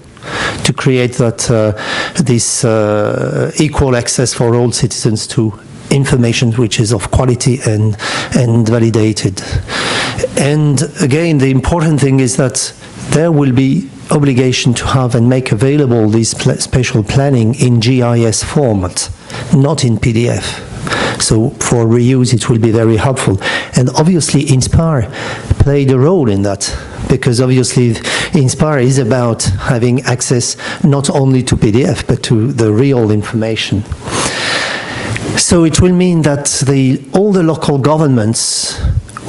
to create that this equal access for all citizens to information which is of quality and validated. And again, the important thing is that there will be obligation to have and make available this spatial planning in GIS format, not in PDF. So for reuse, it will be very helpful. And obviously, Inspire played a role in that, because obviously Inspire is about having access not only to PDF, but to the real information. So it will mean that all the local governments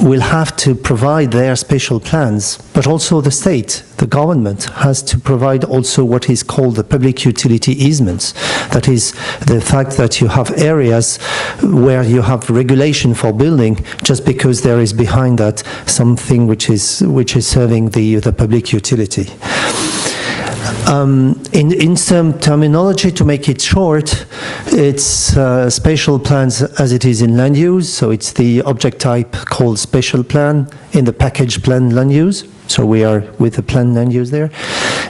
will have to provide their spatial plans, but also the state, the government, has to provide also what is called the public utility easements. That is the fact that you have areas where you have regulation for building just because there is behind that something which is serving the public utility. In some terminology, to make it short, it's spatial plans as it is in land use. So it's the object type called spatial plan in the package plan land use. So we are with the plan land use there.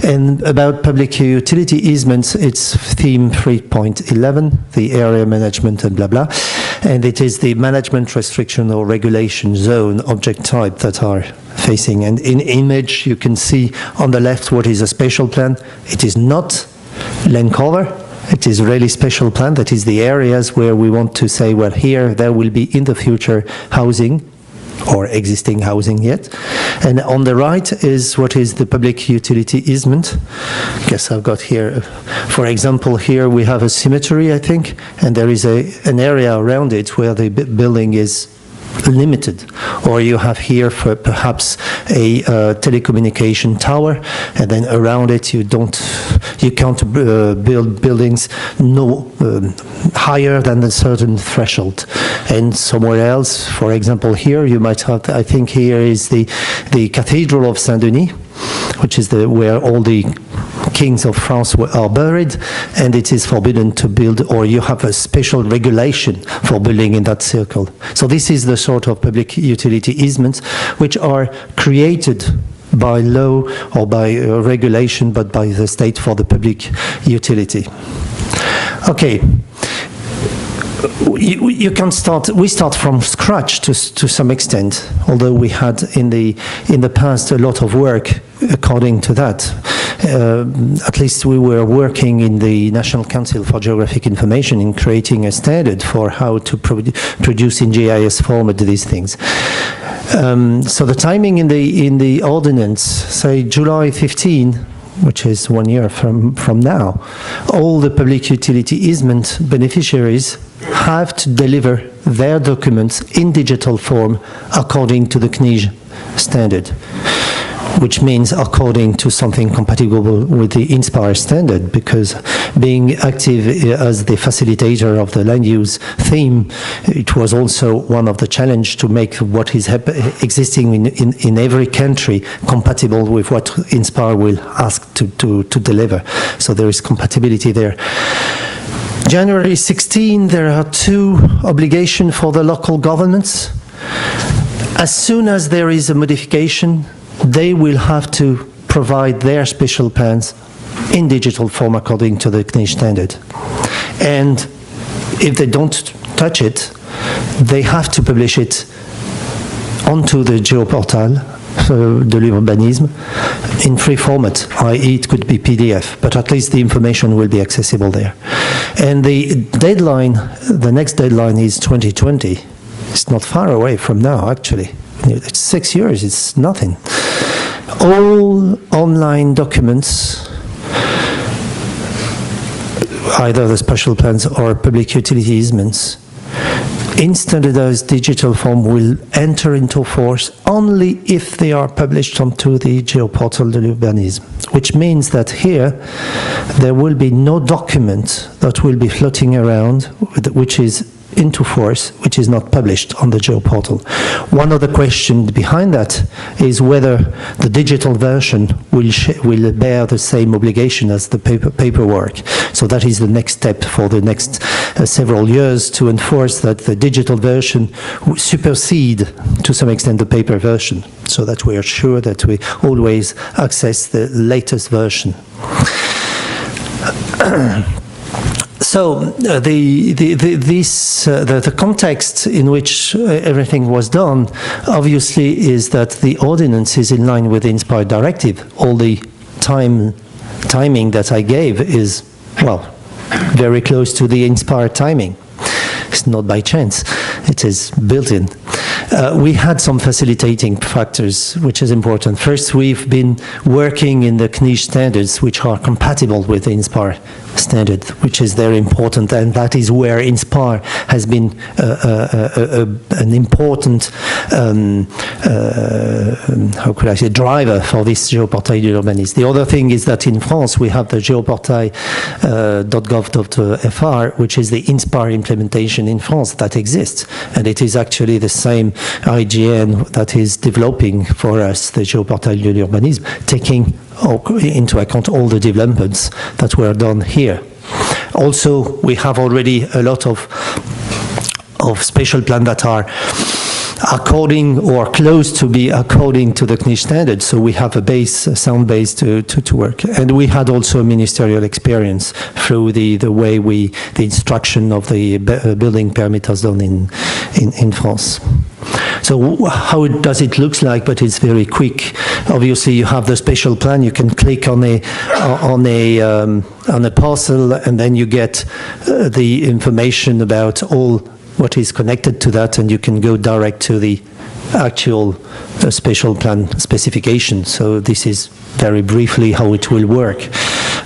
And about public utility easements, it's theme 3.11, the area management and blah, blah. And it is the management restriction or regulation zone object type that are facing. And in image, you can see on the left what is a spatial plan. It is not land cover. It is really spatial plan. That is the areas where we want to say, well, here there will be in the future housing, or existing housing yet. And on the right is what is the public utility easement. I guess I've got here, for example, here we have a cemetery, I think, and there is an area around it where the building is limited, or you have here for perhaps a telecommunication tower, and then around it you can't build buildings higher than a certain threshold. And somewhere else, for example, here you might have, I think here is the Cathedral of Saint-Denis, which is where all the kings of France are buried, and it is forbidden to build, or you have a special regulation for building in that circle. So this is the sort of public utility easements which are created by law or by regulation, but by the state for the public utility. Okay. We start from scratch to some extent, although we had in the past a lot of work according to that. At least we were working in the National Council for Geographic Information in creating a standard for how to produce in GIS format these things. So the timing in the ordinance, say July 15, which is 1 year from now, all the public utility easement beneficiaries have to deliver their documents in digital form according to the CNIJ standard, which means according to something compatible with the INSPIRE standard, because being active as the facilitator of the land use theme, it was also one of the challenge to make what is existing in every country compatible with what INSPIRE will ask to deliver. So there is compatibility there. January 16, there are 2 obligations for the local governments. As soon as there is a modification, they will have to provide their special plans in digital form according to the CNIJ standard. And if they don't touch it, they have to publish it onto the Geoportal de l'urbanisme in free format, i.e. it could be PDF, but at least the information will be accessible there. And the deadline, the next deadline is 2020. It's not far away from now, actually. It's 6 years, it's nothing. All online documents, either the special plans or public utility easements, in standardized digital form will enter into force only if they are published onto the Geoportal de l'urbanisme, which means that here there will be no document that will be floating around which is into force, which is not published on the Geoportal. One of the questions behind that is whether the digital version will bear the same obligation as the paperwork. So that is the next step for the next several years, to enforce that the digital version supersede to some extent the paper version, so that we are sure that we always access the latest version. So the context in which everything was done, obviously, is that the ordinance is in line with the INSPIRE directive. All the timing that I gave is, well, very close to the INSPIRE timing. It's not by chance. It is built in. We had some facilitating factors, which is important. First, we've been working in the CNIJ standards, which are compatible with the INSPIRE standard, which is very important, and that is where INSPIRE has been an important, how could I say, driver for this Geoportail de l'urbanisme. The other thing is that in France we have the Geoportail.gov.fr, which is the INSPIRE implementation in France that exists, and it is actually the same IGN that is developing for us the Geoportail de l'urbanisme, taking into account all the developments that were done here. Also, we have already a lot of special plans that are according or close to be according to the CNIJ standard, so we have a sound base to work. And we had also a ministerial experience through the way the instruction of the building permit has done in France. So how does it look like? But it's very quick. Obviously, you have the spatial plan. You can click on a parcel, and then you get the information about all what is connected to that, and you can go direct to the actual spatial plan specification. So this is very briefly how it will work.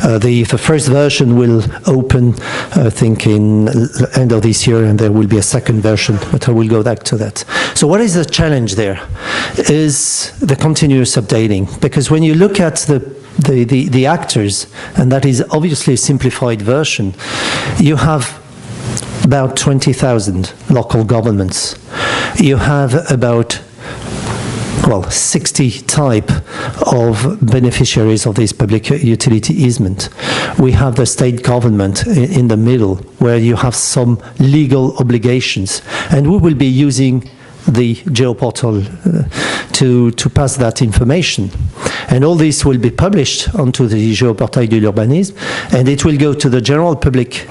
The first version will open, I think, in end of this year, and there will be a second version, but I will go back to that. So what is the challenge there? Is the continuous updating. Because when you look at the actors, and that is obviously a simplified version, you have about 20,000 local governments. You have about 60 type of beneficiaries of this public utility easement. We have the state government in the middle, where you have some legal obligations, and we will be using the Geoportal to pass that information. And all this will be published onto the Géoportail de l'urbanisme, and it will go to the general public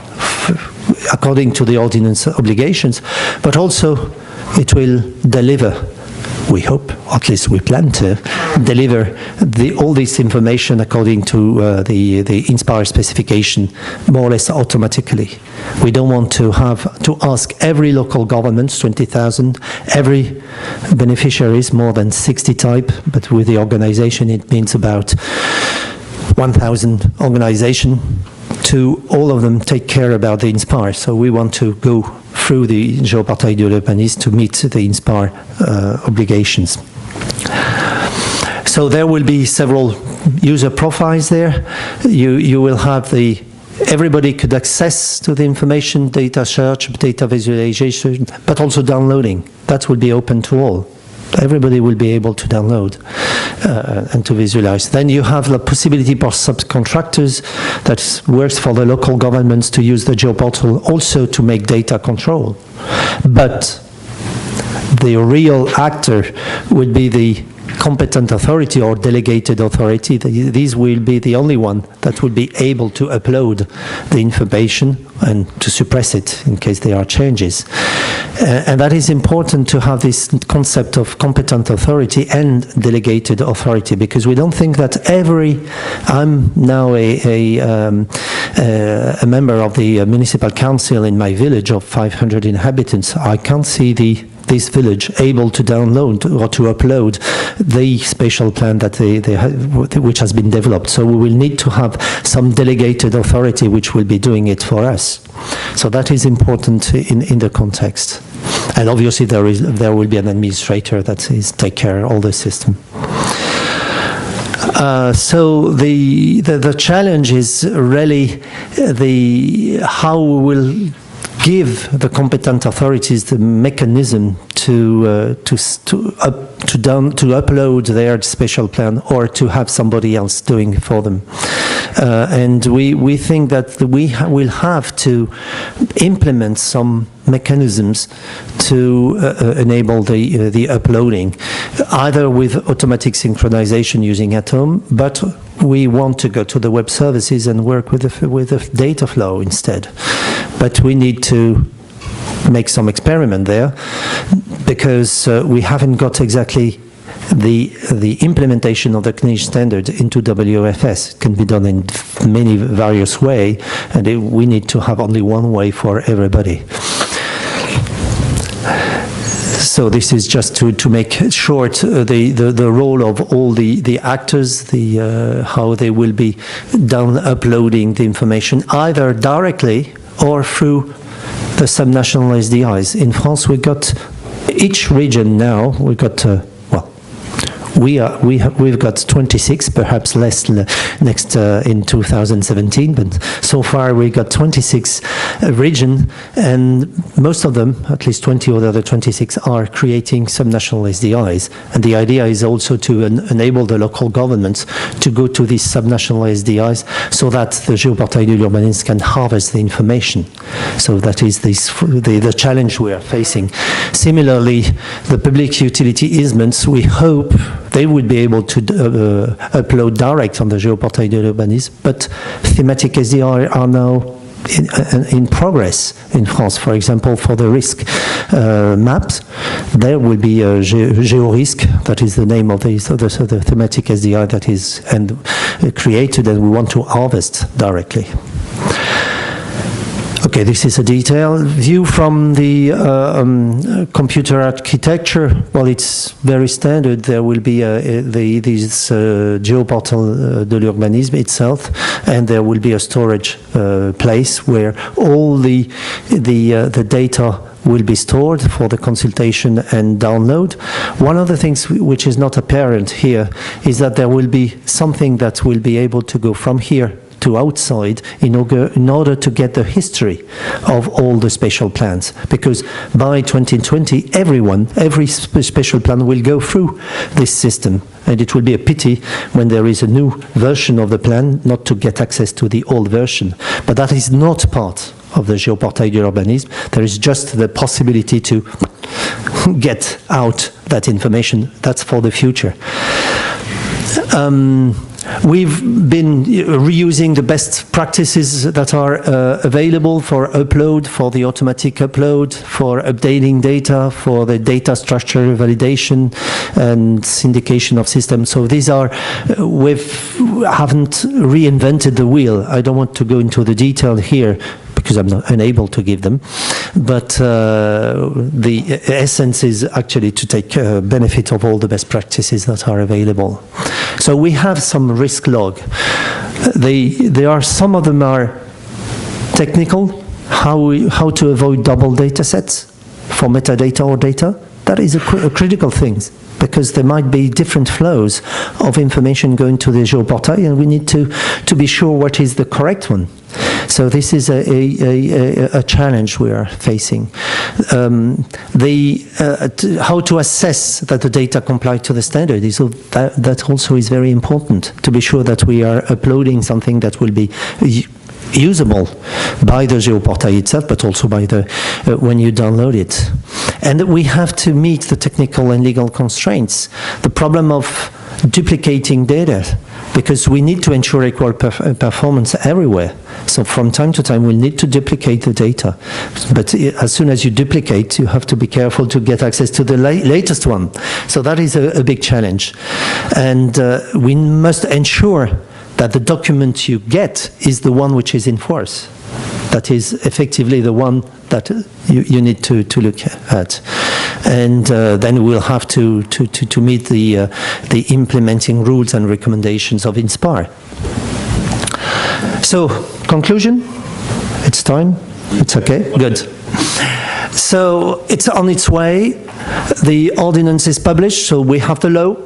according to the ordinance obligations, but also it will deliver, we hope, at least we plan to, deliver all this information according to the Inspire specification more or less automatically. We don't want to have to ask every local government, 20,000, every beneficiaries, more than 60 type, but with the organization it means about 1,000 organization, to all of them take care about the Inspire. So we want to go through the Géoportail de l'urbanisme to meet the Inspire obligations. So there will be several user profiles there. You will have everybody could access to the information, data search, data visualization, but also downloading. That will be open to all. Everybody will be able to download and to visualize. Then you have the possibility for subcontractors that works for the local governments to use the Geoportal also to make data control. But the real actor would be the competent authority or delegated authority. These will be the only one that will be able to upload the information and to suppress it in case there are changes. And that is important to have this concept of competent authority and delegated authority, because we don't think that I'm now a member of the municipal council in my village of 500 inhabitants. I can't see this village able to download or to upload the spatial plan that which has been developed. So we will need to have some delegated authority which will be doing it for us. So that is important in the context. And obviously there will be an administrator that take care of all the system. So the challenge is really how we will give the competent authorities the mechanism to upload their spatial plan or to have somebody else doing it for them. And we think that we will have to implement some mechanisms to enable the uploading, either with automatic synchronization using Atom, but we want to go to the web services and work with the data flow instead. But we need to make some experiment there, because we haven't got exactly the implementation of the CNIL standard into WFS. It can be done in many various ways, and we need to have only one way for everybody. So this is just to make short the role of all the actors, how they will be uploading the information, either directly or through the subnational SDIs. In France, we got each region now. We got we've got 26, perhaps less next in 2017. But so far we got 26 regions, and most of them, at least 20 of the other 26, are creating subnational SDIs. And the idea is also to enable the local governments to go to these subnational SDIs, so that the Géoportail de l'urbanisme can harvest the information. So that is the challenge we are facing. Similarly, the public utility easements, we hope they would be able to upload direct on the Géoportail de l'urbanisme, but thematic SDI are now in progress in France. For example, for the risk maps, there will be a GeoRisk, that is the name of the thematic SDI that is created, and we want to harvest directly. A Okay, this is a detailed view from the computer architecture. Well, it's very standard. There will be this Geoportal de l'urbanisme itself, and there will be a storage place where all the data will be stored for the consultation and download. One of the things which is not apparent here is that there will be something that will be able to go from here to outside in order to get the history of all the spatial plans. Because by 2020, every spatial plan will go through this system. And it will be a pity when there is a new version of the plan not to get access to the old version. But that is not part of the Géoportail de l'urbanisme. There is just the possibility to get out that information. That's for the future. We've been reusing the best practices that are available for upload, for the automatic upload, for updating data, for the data structure validation and syndication of systems. So these are, we haven't reinvented the wheel. I don't want to go into the detail here because I'm not unable to give them. But the essence is actually to take benefit of all the best practices that are available. So we have some risk log. There are some of them are technical, how to avoid double data sets for metadata or data. That is a critical thing, because there might be different flows of information going to the Geoportail, and we need to be sure what is the correct one. So this is a challenge we are facing. How to assess that the data comply to the standard is that also is very important, to be sure that we are uploading something that will be usable by the Geoportail itself, but also by the when you download it. And we have to meet the technical and legal constraints. The problem of duplicating data, because we need to ensure equal performance everywhere. So from time to time, we need to duplicate the data. But as soon as you duplicate, you have to be careful to get access to the latest one. So that is a big challenge. And we must ensure that the document you get is the one which is in force. That is effectively the one that you need to look at. And then we'll have to meet the implementing rules and recommendations of INSPIRE. So, conclusion? It's time? It's okay? Good. So, it's on its way. The ordinance is published, so we have the law.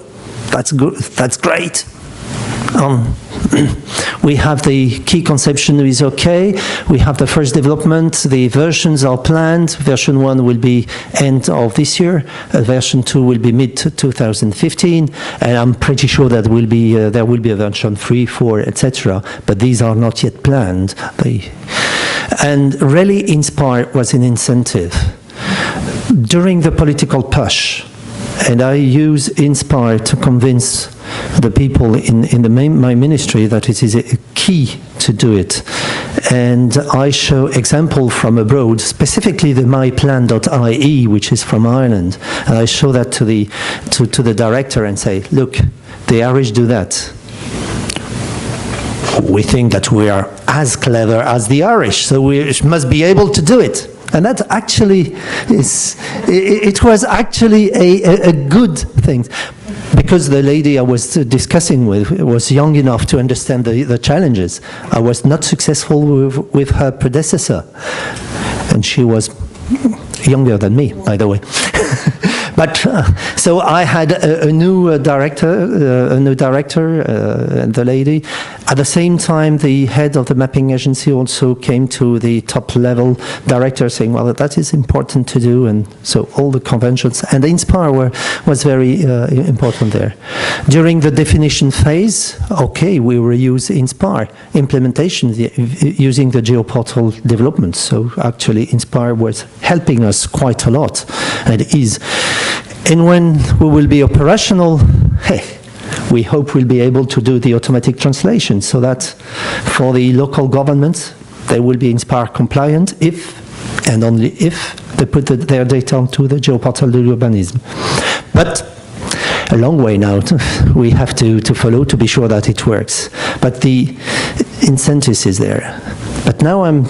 That's good. That's great. We have the key conception is okay. We have the first development. The versions are planned. Version 1 will be end of this year. Version 2 will be mid-2015. And I'm pretty sure that will be there will be a version 3, 4, etc. But these are not yet planned. And really, INSPIRE was an incentive. During the political push, and I use INSPIRE to convince the people in my ministry that it is a key to do it. And I show example from abroad, specifically the myplan.ie, which is from Ireland. And I show that to the director and say, look, the Irish do that. We think that we are as clever as the Irish, so we must be able to do it. And that actually it was actually a good thing, because the lady I was discussing with was young enough to understand the challenges. I was not successful with her predecessor, and she was younger than me, by the way. But so I had a new director, and the lady. At the same time, the head of the mapping agency also came to the top level director saying, well, that is important to do. And so all the conventions and the INSPIRE was very important there. During the definition phase, okay, we reuse INSPIRE implementation using the Geoportal development. So actually INSPIRE was helping us quite a lot, and is. And when we will be operational, hey, we hope we'll be able to do the automatic translation, so that for the local governments, they will be INSPIRE compliant if, and only if, they put their data onto the Geoportal de l'urbanisme. But a long way now, we have to follow to be sure that it works. But the incentive is there. But now I'm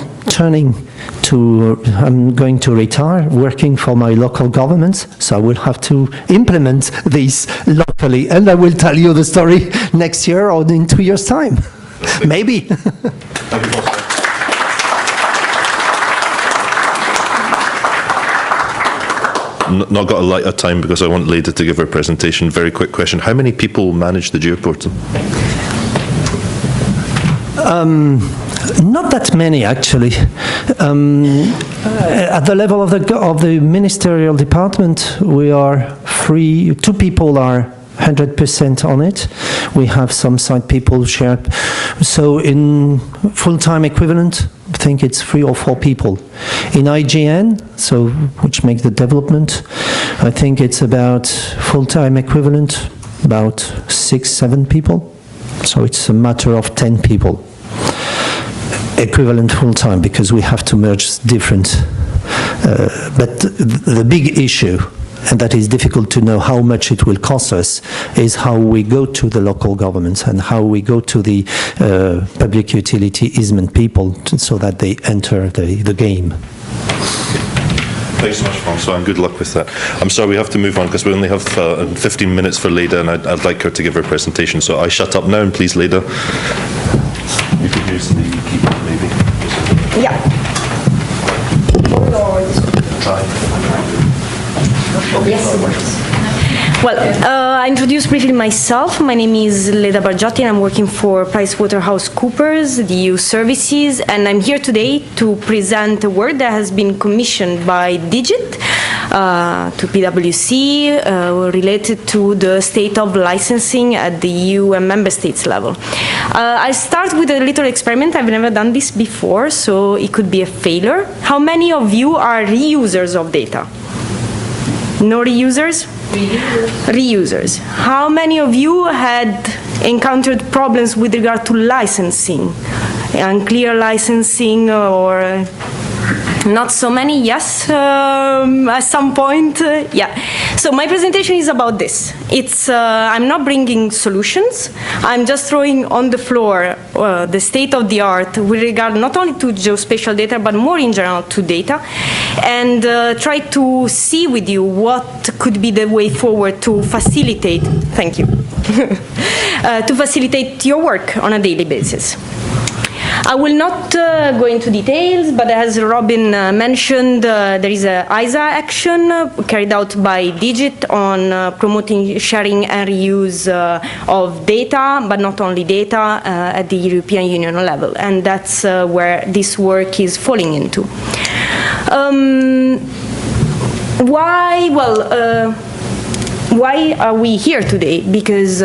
going to retire, working for my local government, so I will have to implement this locally, and I will tell you the story next year or in 2 years' time. Maybe. Not got a lot of time because I want Leda to give her presentation. Very quick question. How many people manage the Geoportal? Not that many, actually. At the level of the ministerial department, we are 2 people are 100% on it. We have some side people shared. So in full-time equivalent, I think it's 3 or 4 people. In IGN, so which makes the development, I think it's about full-time equivalent, about 6-7 people. So it's a matter of 10 people. Equivalent full-time, because we have to merge different. But the big issue, and that is difficult to know how much it will cost us, is how we go to the local governments and how we go to the public utility easement people so that they enter the game. Thanks so much, François, and good luck with that. I'm sorry, we have to move on because we only have 15 minutes for Leda, and I'd like her to give her presentation. So I shut up now, and please, Leda, you can use the keyboard, maybe. Yeah. Try. Well, I introduce briefly myself. My name is Leda Bargiotti, and I'm working for PricewaterhouseCoopers, the EU services, and I'm here today to present a work that has been commissioned by Digit to PwC related to the state of licensing at the EU and member states level. I'll start with a little experiment. I've never done this before, so it could be a failure. How many of you are reusers of data? No reusers? Reusers. How many of you had encountered problems with regard to licensing? Unclear licensing or not so many? Yes, at some point, yeah. So my presentation is about this. It's, I'm not bringing solutions. I'm just throwing on the floor the state of the art with regard not only to geospatial data, but more in general to data, and try to see with you what could be the way forward to facilitate, thank you, to facilitate your work on a daily basis. I will not go into details, but as Robin mentioned, there is a ISA action carried out by Digit on promoting sharing and reuse of data, but not only data, at the European Union level. And that's where this work is falling into. Why? Well, why are we here today? Because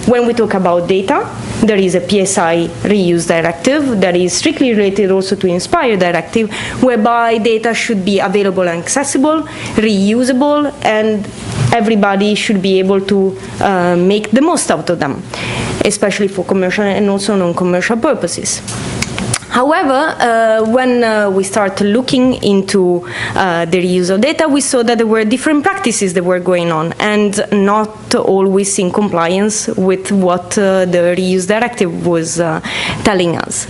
when we talk about data, there is a PSI reuse directive that is strictly related also to Inspire directive, whereby data should be available and accessible, reusable, and everybody should be able to make the most out of them, especially for commercial and also non-commercial purposes. However, when we started looking into the reuse of data, we saw that there were different practices that were going on and not always in compliance with what the reuse directive was telling us.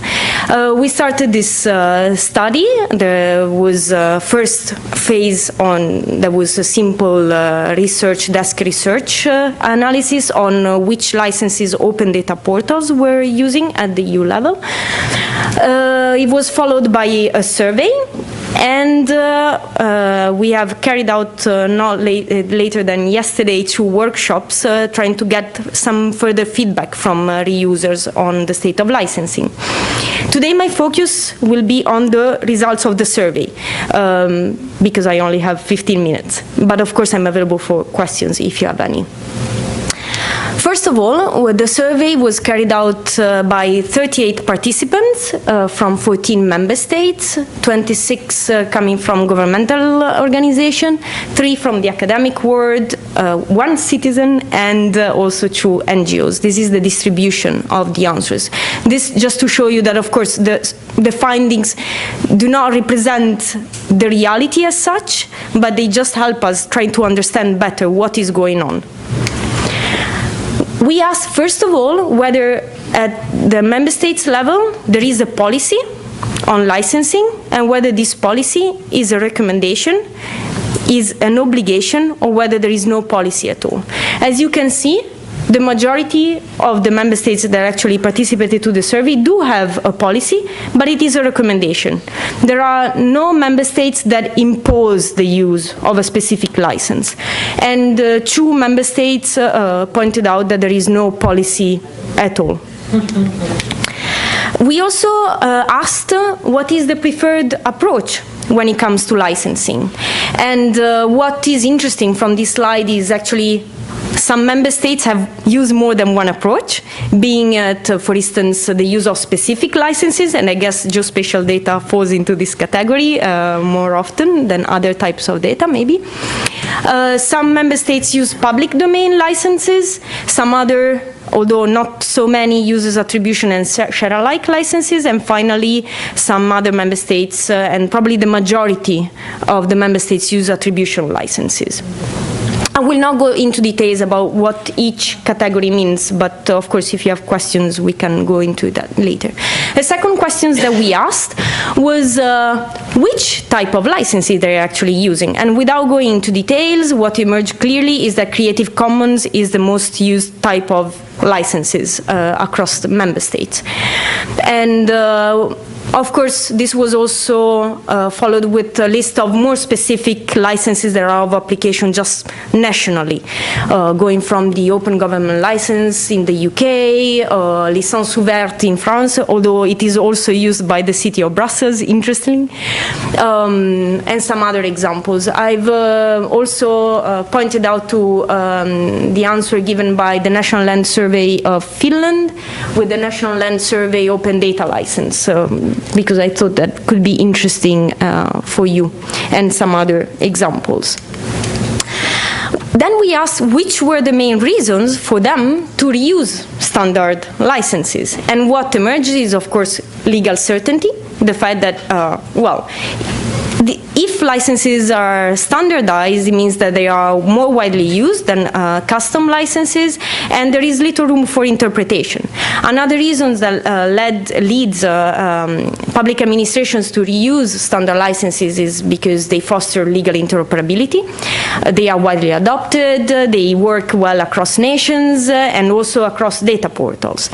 We started this study. There was a first phase that was a simple desk research analysis on which licenses open data portals were using at the EU level. It was followed by a survey, and we have carried out not later than yesterday 2 workshops trying to get some further feedback from reusers on the state of licensing. Today my focus will be on the results of the survey, because I only have 15 minutes, but of course I'm available for questions if you have any. First of all, the survey was carried out by 38 participants from 14 member states, 26 coming from governmental organizations, 3 from the academic world, 1 citizen, and also 2 NGOs. This is the distribution of the answers. This just to show you that, of course, the findings do not represent the reality as such, but they just help us try to understand better what is going on. We asked, first of all, whether at the member states level there is a policy on licensing and whether this policy is a recommendation, is an obligation, or whether there is no policy at all. As you can see, the majority of the member states that actually participated to the survey do have a policy, but it is a recommendation. There are no member states that impose the use of a specific license. And 2 member states pointed out that there is no policy at all. We also asked what is the preferred approach when it comes to licensing. And what is interesting from this slide is actually some member states have used more than one approach, being for instance, the use of specific licenses, and I guess geospatial data falls into this category more often than other types of data, maybe. Some member states use public domain licenses, some other, although not so many, uses attribution and share-alike licenses, and finally some other member states, and probably the majority of the member states, use attribution licenses. I will not go into details about what each category means, but of course if you have questions we can go into that later. The second question that we asked was which type of licenses they're actually using, and without going into details, what emerged clearly is that Creative Commons is the most used type of licenses across the member states. And of course, this was also followed with a list of more specific licenses that are of application just nationally, going from the Open Government License in the UK, Licence Ouverte in France, although it is also used by the city of Brussels, interestingly, and some other examples. I've also pointed out to the answer given by the National Land Survey of Finland with the National Land Survey Open Data License, because I thought that could be interesting for you, and some other examples. Then we asked which were the main reasons for them to reuse standard licenses. And what emerged is, of course, legal certainty, the fact that, well, if licenses are standardized, it means that they are more widely used than custom licenses, and there is little room for interpretation. Another reason that leads public administrations to reuse standard licenses is because they foster legal interoperability. They are widely adopted, they work well across nations, and also across data portals.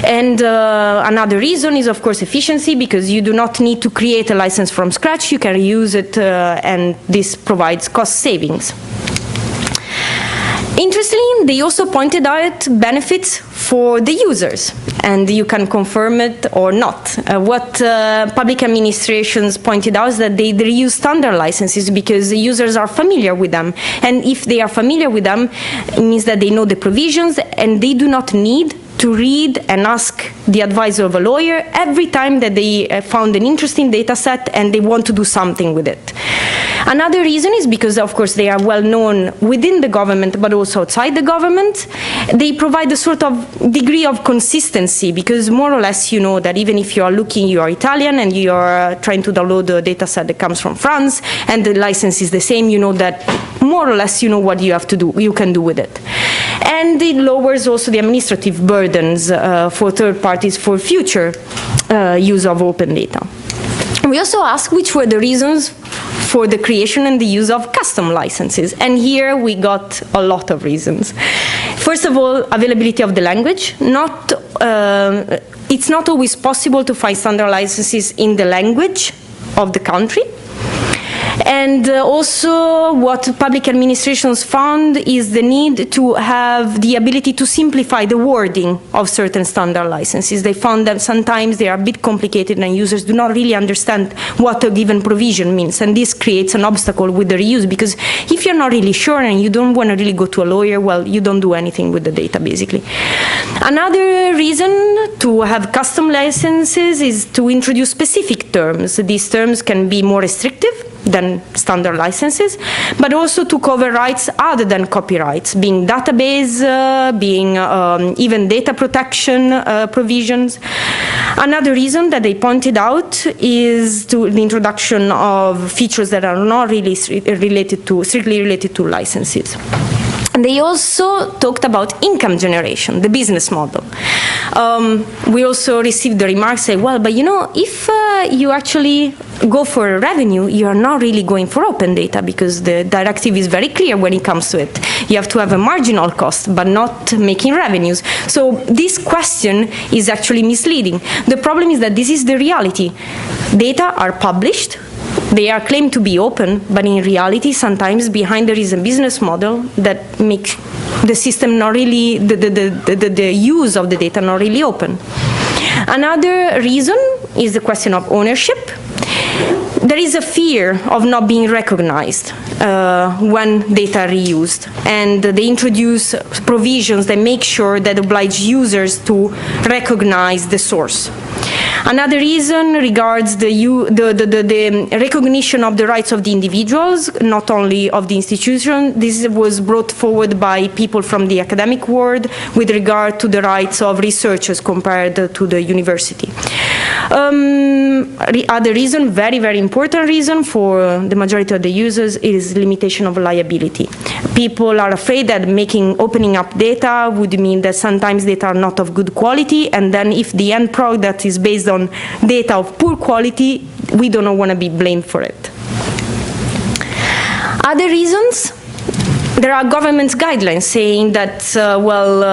And another reason is, of course, efficiency, because you do not need to create a license from scratch, you can reuse it, and this provides cost savings. Interestingly, they also pointed out benefits for the users, and you can confirm it or not. What public administrations pointed out is that they reuse standard licenses because the users are familiar with them, and if they are familiar with them, it means that they know the provisions, and they do not need to read and ask the advice of a lawyer every time that they found an interesting data set and they want to do something with it. Another reason is because, of course, they are well known within the government but also outside the government. They provide a sort of degree of consistency, because more or less you know that even if you are looking, you are Italian and you are trying to download a data set that comes from France and the license is the same, you know that more or less you know what you have to do, you can do with it. And it lowers also the administrative burdens for third parties for future use of open data. We also asked which were the reasons for the creation and the use of custom licenses, and here we got a lot of reasons. First of all, availability of the language. It's not always possible to find standard licenses in the language of the country. And also what public administrations found is the need to have the ability to simplify the wording of certain standard licenses. They found that sometimes they are a bit complicated and users do not really understand what a given provision means, and this creates an obstacle with the reuse, because if you're not really sure and you don't want to really go to a lawyer, well, you don't do anything with the data, basically. Another reason to have custom licenses is to introduce specific terms. These terms can be more restrictive than standard licenses, but also to cover rights other than copyrights, being database, being even data protection provisions. Another reason that they pointed out is the introduction of features that are not really strictly related to licenses. They also talked about income generation, the business model. We also received the remarks say, well, but you know, if you actually go for revenue, you are not really going for open data because the directive is very clear when it comes to it. You have to have a marginal cost, but not making revenues. So this question is actually misleading. The problem is that this is the reality. Data are published. They are claimed to be open, but in reality, sometimes behind there is a business model that makes the system not really, the use of the data not really open. Another reason is the question of ownership. There is a fear of not being recognized when data are reused, and they introduce provisions that make sure that oblige users to recognize the source. Another reason regards the recognition of the rights of the individuals, not only of the institution. This was brought forward by people from the academic world with regard to the rights of researchers compared to the university. Other reason, very, very important reason for the majority of the users is limitation of liability. People are afraid that opening up data would mean that sometimes data are not of good quality, and then if the end product is based on data of poor quality, we don't want to be blamed for it. Other reasons, there are government guidelines saying that,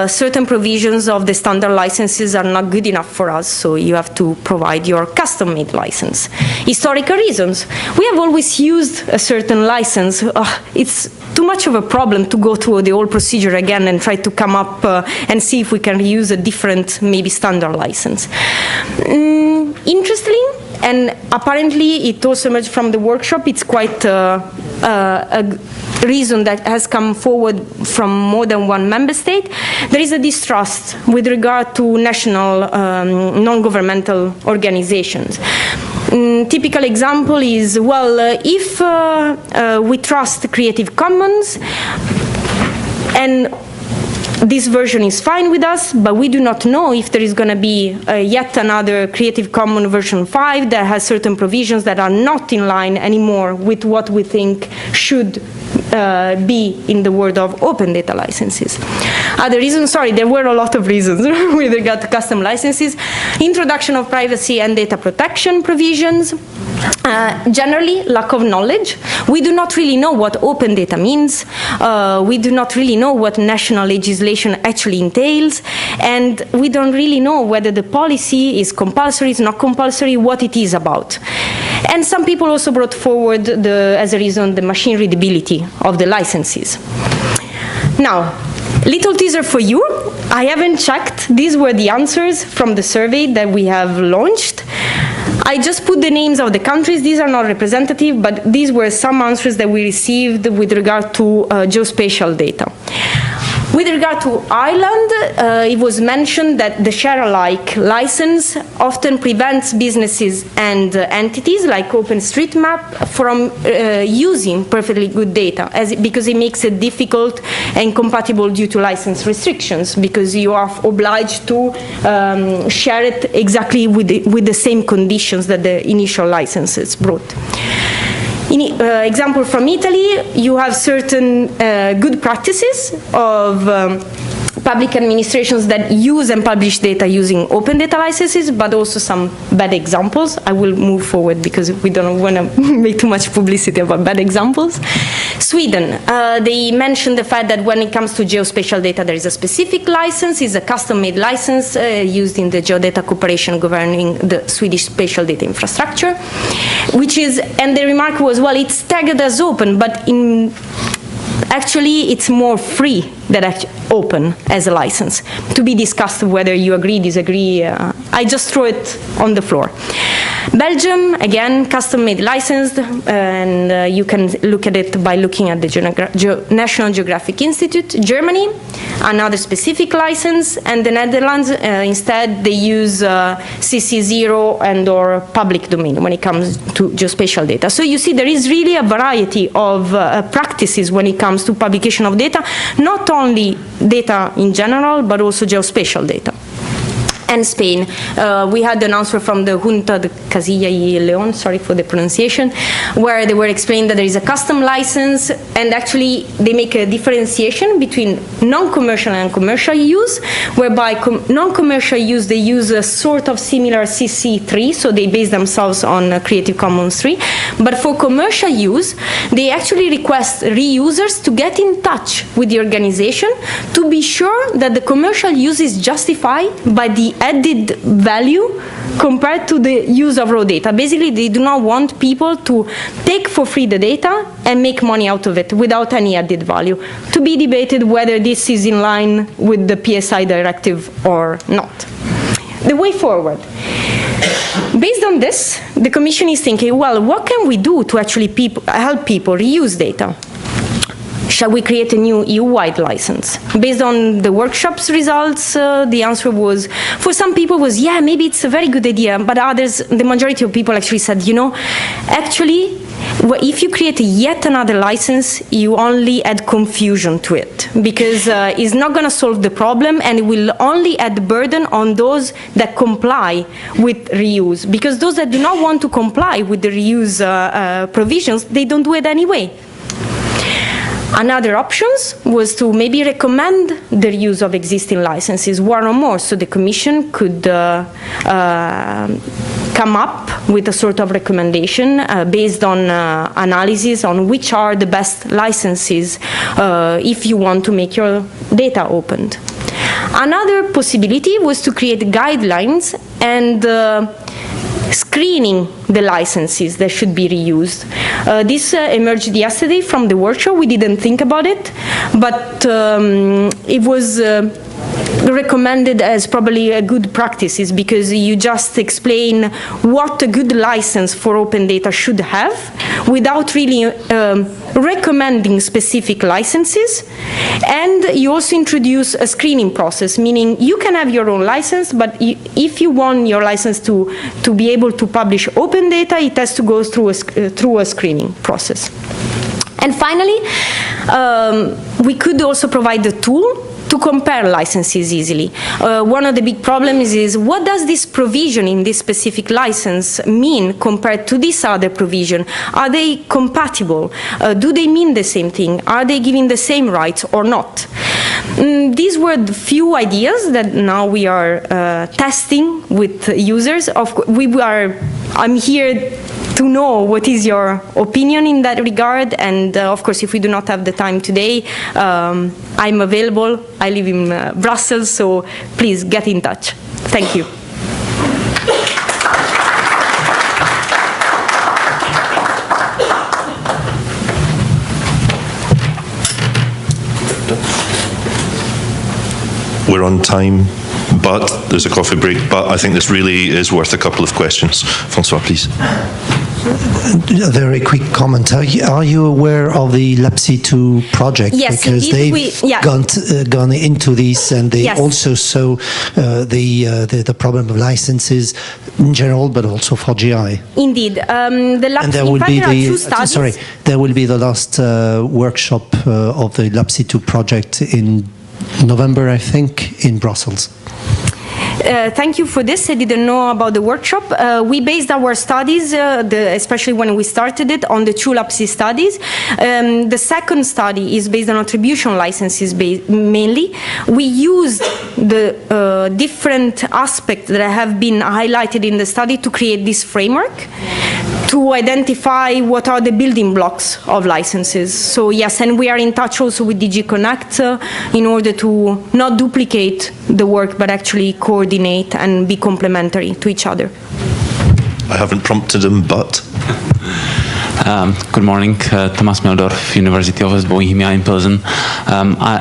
certain provisions of the standard licenses are not good enough for us, so you have to provide your custom-made license. Historical reasons. We have always used a certain license. It's too much of a problem to go through the whole procedure again and try to come up and see if we can use a different, maybe standard license. Interesting, and apparently it also emerged from the workshop. It's quite a reason that has come forward from more than one member state. There is a distrust with regard to national non-governmental organizations. Typical example is, if we trust Creative Commons and this version is fine with us, but we do not know if there is going to be yet another Creative Commons version 5 that has certain provisions that are not in line anymore with what we think should be in the world of open data licenses. Other reasons, there were a lot of reasons with regard to custom licenses. Introduction of privacy and data protection provisions. Generally, lack of knowledge. We do not really know what open data means. We do not really know what national legislation actually entails. And we don't really know whether the policy is compulsory, is not compulsory, what it is about. And some people also brought forward, as a reason, the machine readability of the licenses. Now, little teaser for you. I haven't checked. These were the answers from the survey that we have launched. I just put the names of the countries. These are not representative, but these were some answers that we received with regard to geospatial data. With regard to Ireland, it was mentioned that the share-alike license often prevents businesses and entities like OpenStreetMap from using perfectly good data, because it makes it difficult and incompatible due to license restrictions, because you are obliged to share it exactly with the same conditions that the initial licenses brought. Example from Italy, you have certain good practices of public administrations that use and publish data using open data licenses, but also some bad examples. I will move forward because we don't want to make too much publicity about bad examples. Sweden, they mentioned the fact that when it comes to geospatial data, there is a specific license, it's a custom-made license used in the Geodata Cooperation governing the Swedish spatial data infrastructure, which is, and the remark was, it's tagged as open, but actually it's more free than open as a license. To be discussed whether you agree, disagree. I just throw it on the floor. Belgium, again, custom-made licensed, and you can look at it by looking at the National Geographic Institute. Germany, another specific license, and the Netherlands, instead, they use CC0 and or public domain when it comes to geospatial data. So you see, there is really a variety of practices when it comes to publication of data, not only data in general, but also geospatial data. and Spain. We had an answer from the Junta de Castilla y León, sorry for the pronunciation, where they were explaining that there is a custom license, and actually they make a differentiation between non-commercial and commercial use, whereby non-commercial use, they use a sort of similar CC3, so they base themselves on Creative Commons 3, but for commercial use, they actually request reusers to get in touch with the organization to be sure that the commercial use is justified by the added value compared to the use of raw data. Basically, they do not want people to take for free the data and make money out of it without any added value. To be debated whether this is in line with the PSI directive or not. The way forward. Based on this, the Commission is thinking, well, what can we do to actually help people reuse data? Shall we create a new EU-wide license? Based on the workshop's results, the answer was, for some people was, yeah, maybe it's a very good idea, but others, the majority of people actually said, you know, actually, if you create yet another license, you only add confusion to it, because it's not going to solve the problem, and it will only add burden on those that comply with reuse, because those that do not want to comply with the reuse provisions, they don't do it anyway. Another option was to maybe recommend the use of existing licenses, one or more, so the Commission could come up with a sort of recommendation based on analysis on which are the best licenses if you want to make your data opened. Another possibility was to create guidelines and screening the licenses that should be reused. This emerged yesterday from the workshop. We didn't think about it, but it was recommended as probably a good practice, because you just explain what a good license for open data should have without really recommending specific licenses, and you also introduce a screening process, meaning you can have your own license, but if you want your license to be able to publish open data, it has to go through a screening process. And finally, we could also provide the tool to compare licenses easily. One of the big problems is, what does this provision in this specific license mean compared to this other provision? Are they compatible? Do they mean the same thing? Are they giving the same rights or not? These were the few ideas that now we are testing with users. I'm here to know what is your opinion in that regard, and of course, if we do not have the time today, I'm available. I live in Brussels, so please get in touch. Thank you. We're on time, but there's a coffee break, but I think this really is worth a couple of questions. François, please. A very quick comment. Are you aware of the LabC2 project? Yes, because they've gone into this, and they also saw the problem of licenses in general, but also for GI. Indeed, the LabC2. And there will be there will be the last workshop of the LabC2 project in November, I think, in Brussels. Thank you for this. I didn't know about the workshop. We based our studies, especially when we started it, on the two LabC studies. The second study is based on attribution licenses mainly. We used the different aspects that have been highlighted in the study to create this framework to identify what are the building blocks of licenses. So yes, and we are in touch also with DG Connect in order to not duplicate the work, but actually coordinate and be complementary to each other. I haven't prompted him, but... Good morning, Thomas Meldorf, University of Bohemia in Pilsen.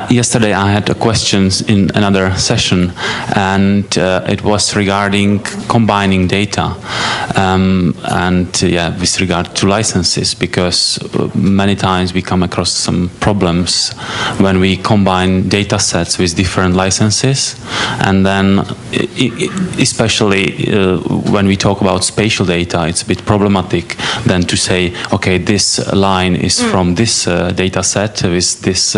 Yesterday I had questions in another session, and it was regarding combining data with regard to licenses, because many times we come across some problems when we combine data sets with different licenses, and then especially when we talk about spatial data, it's a bit problematic then to say okay, this line is from this data set with this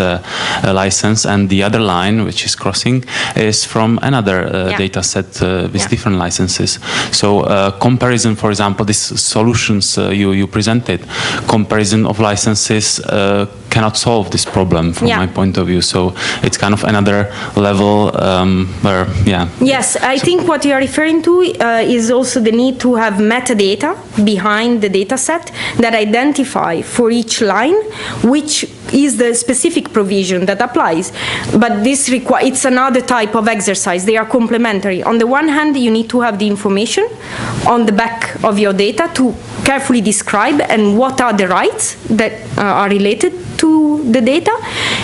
license, and the other line, which is crossing, is from another data set with different licenses. So comparison, for example, these solutions you presented, comparison of licenses cannot solve this problem from my point of view. So it's kind of another level where, Yes, I think what you are referring to is also the need to have metadata behind the data set that identify for each line which is the specific provision that applies. But this it's another type of exercise. They are complementary. On the one hand, you need to have the information on the back of your data to carefully describe and what are the rights that are related to the data.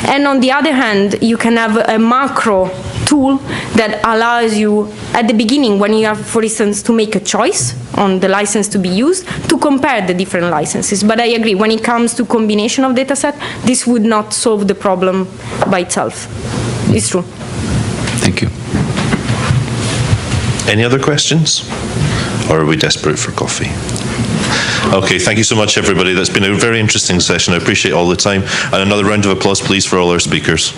And on the other hand, you can have a macro tool that allows you at the beginning, when you have, for instance, to make a choice on the license to be used, to compare the different licenses. But I agree, when it comes to combination of data set, this would not solve the problem by itself. It's true. Thank you. Any other questions? Or are we desperate for coffee? Okay, thank you so much, everybody. That's been a very interesting session. I appreciate all the time. And another round of applause, please, for all our speakers.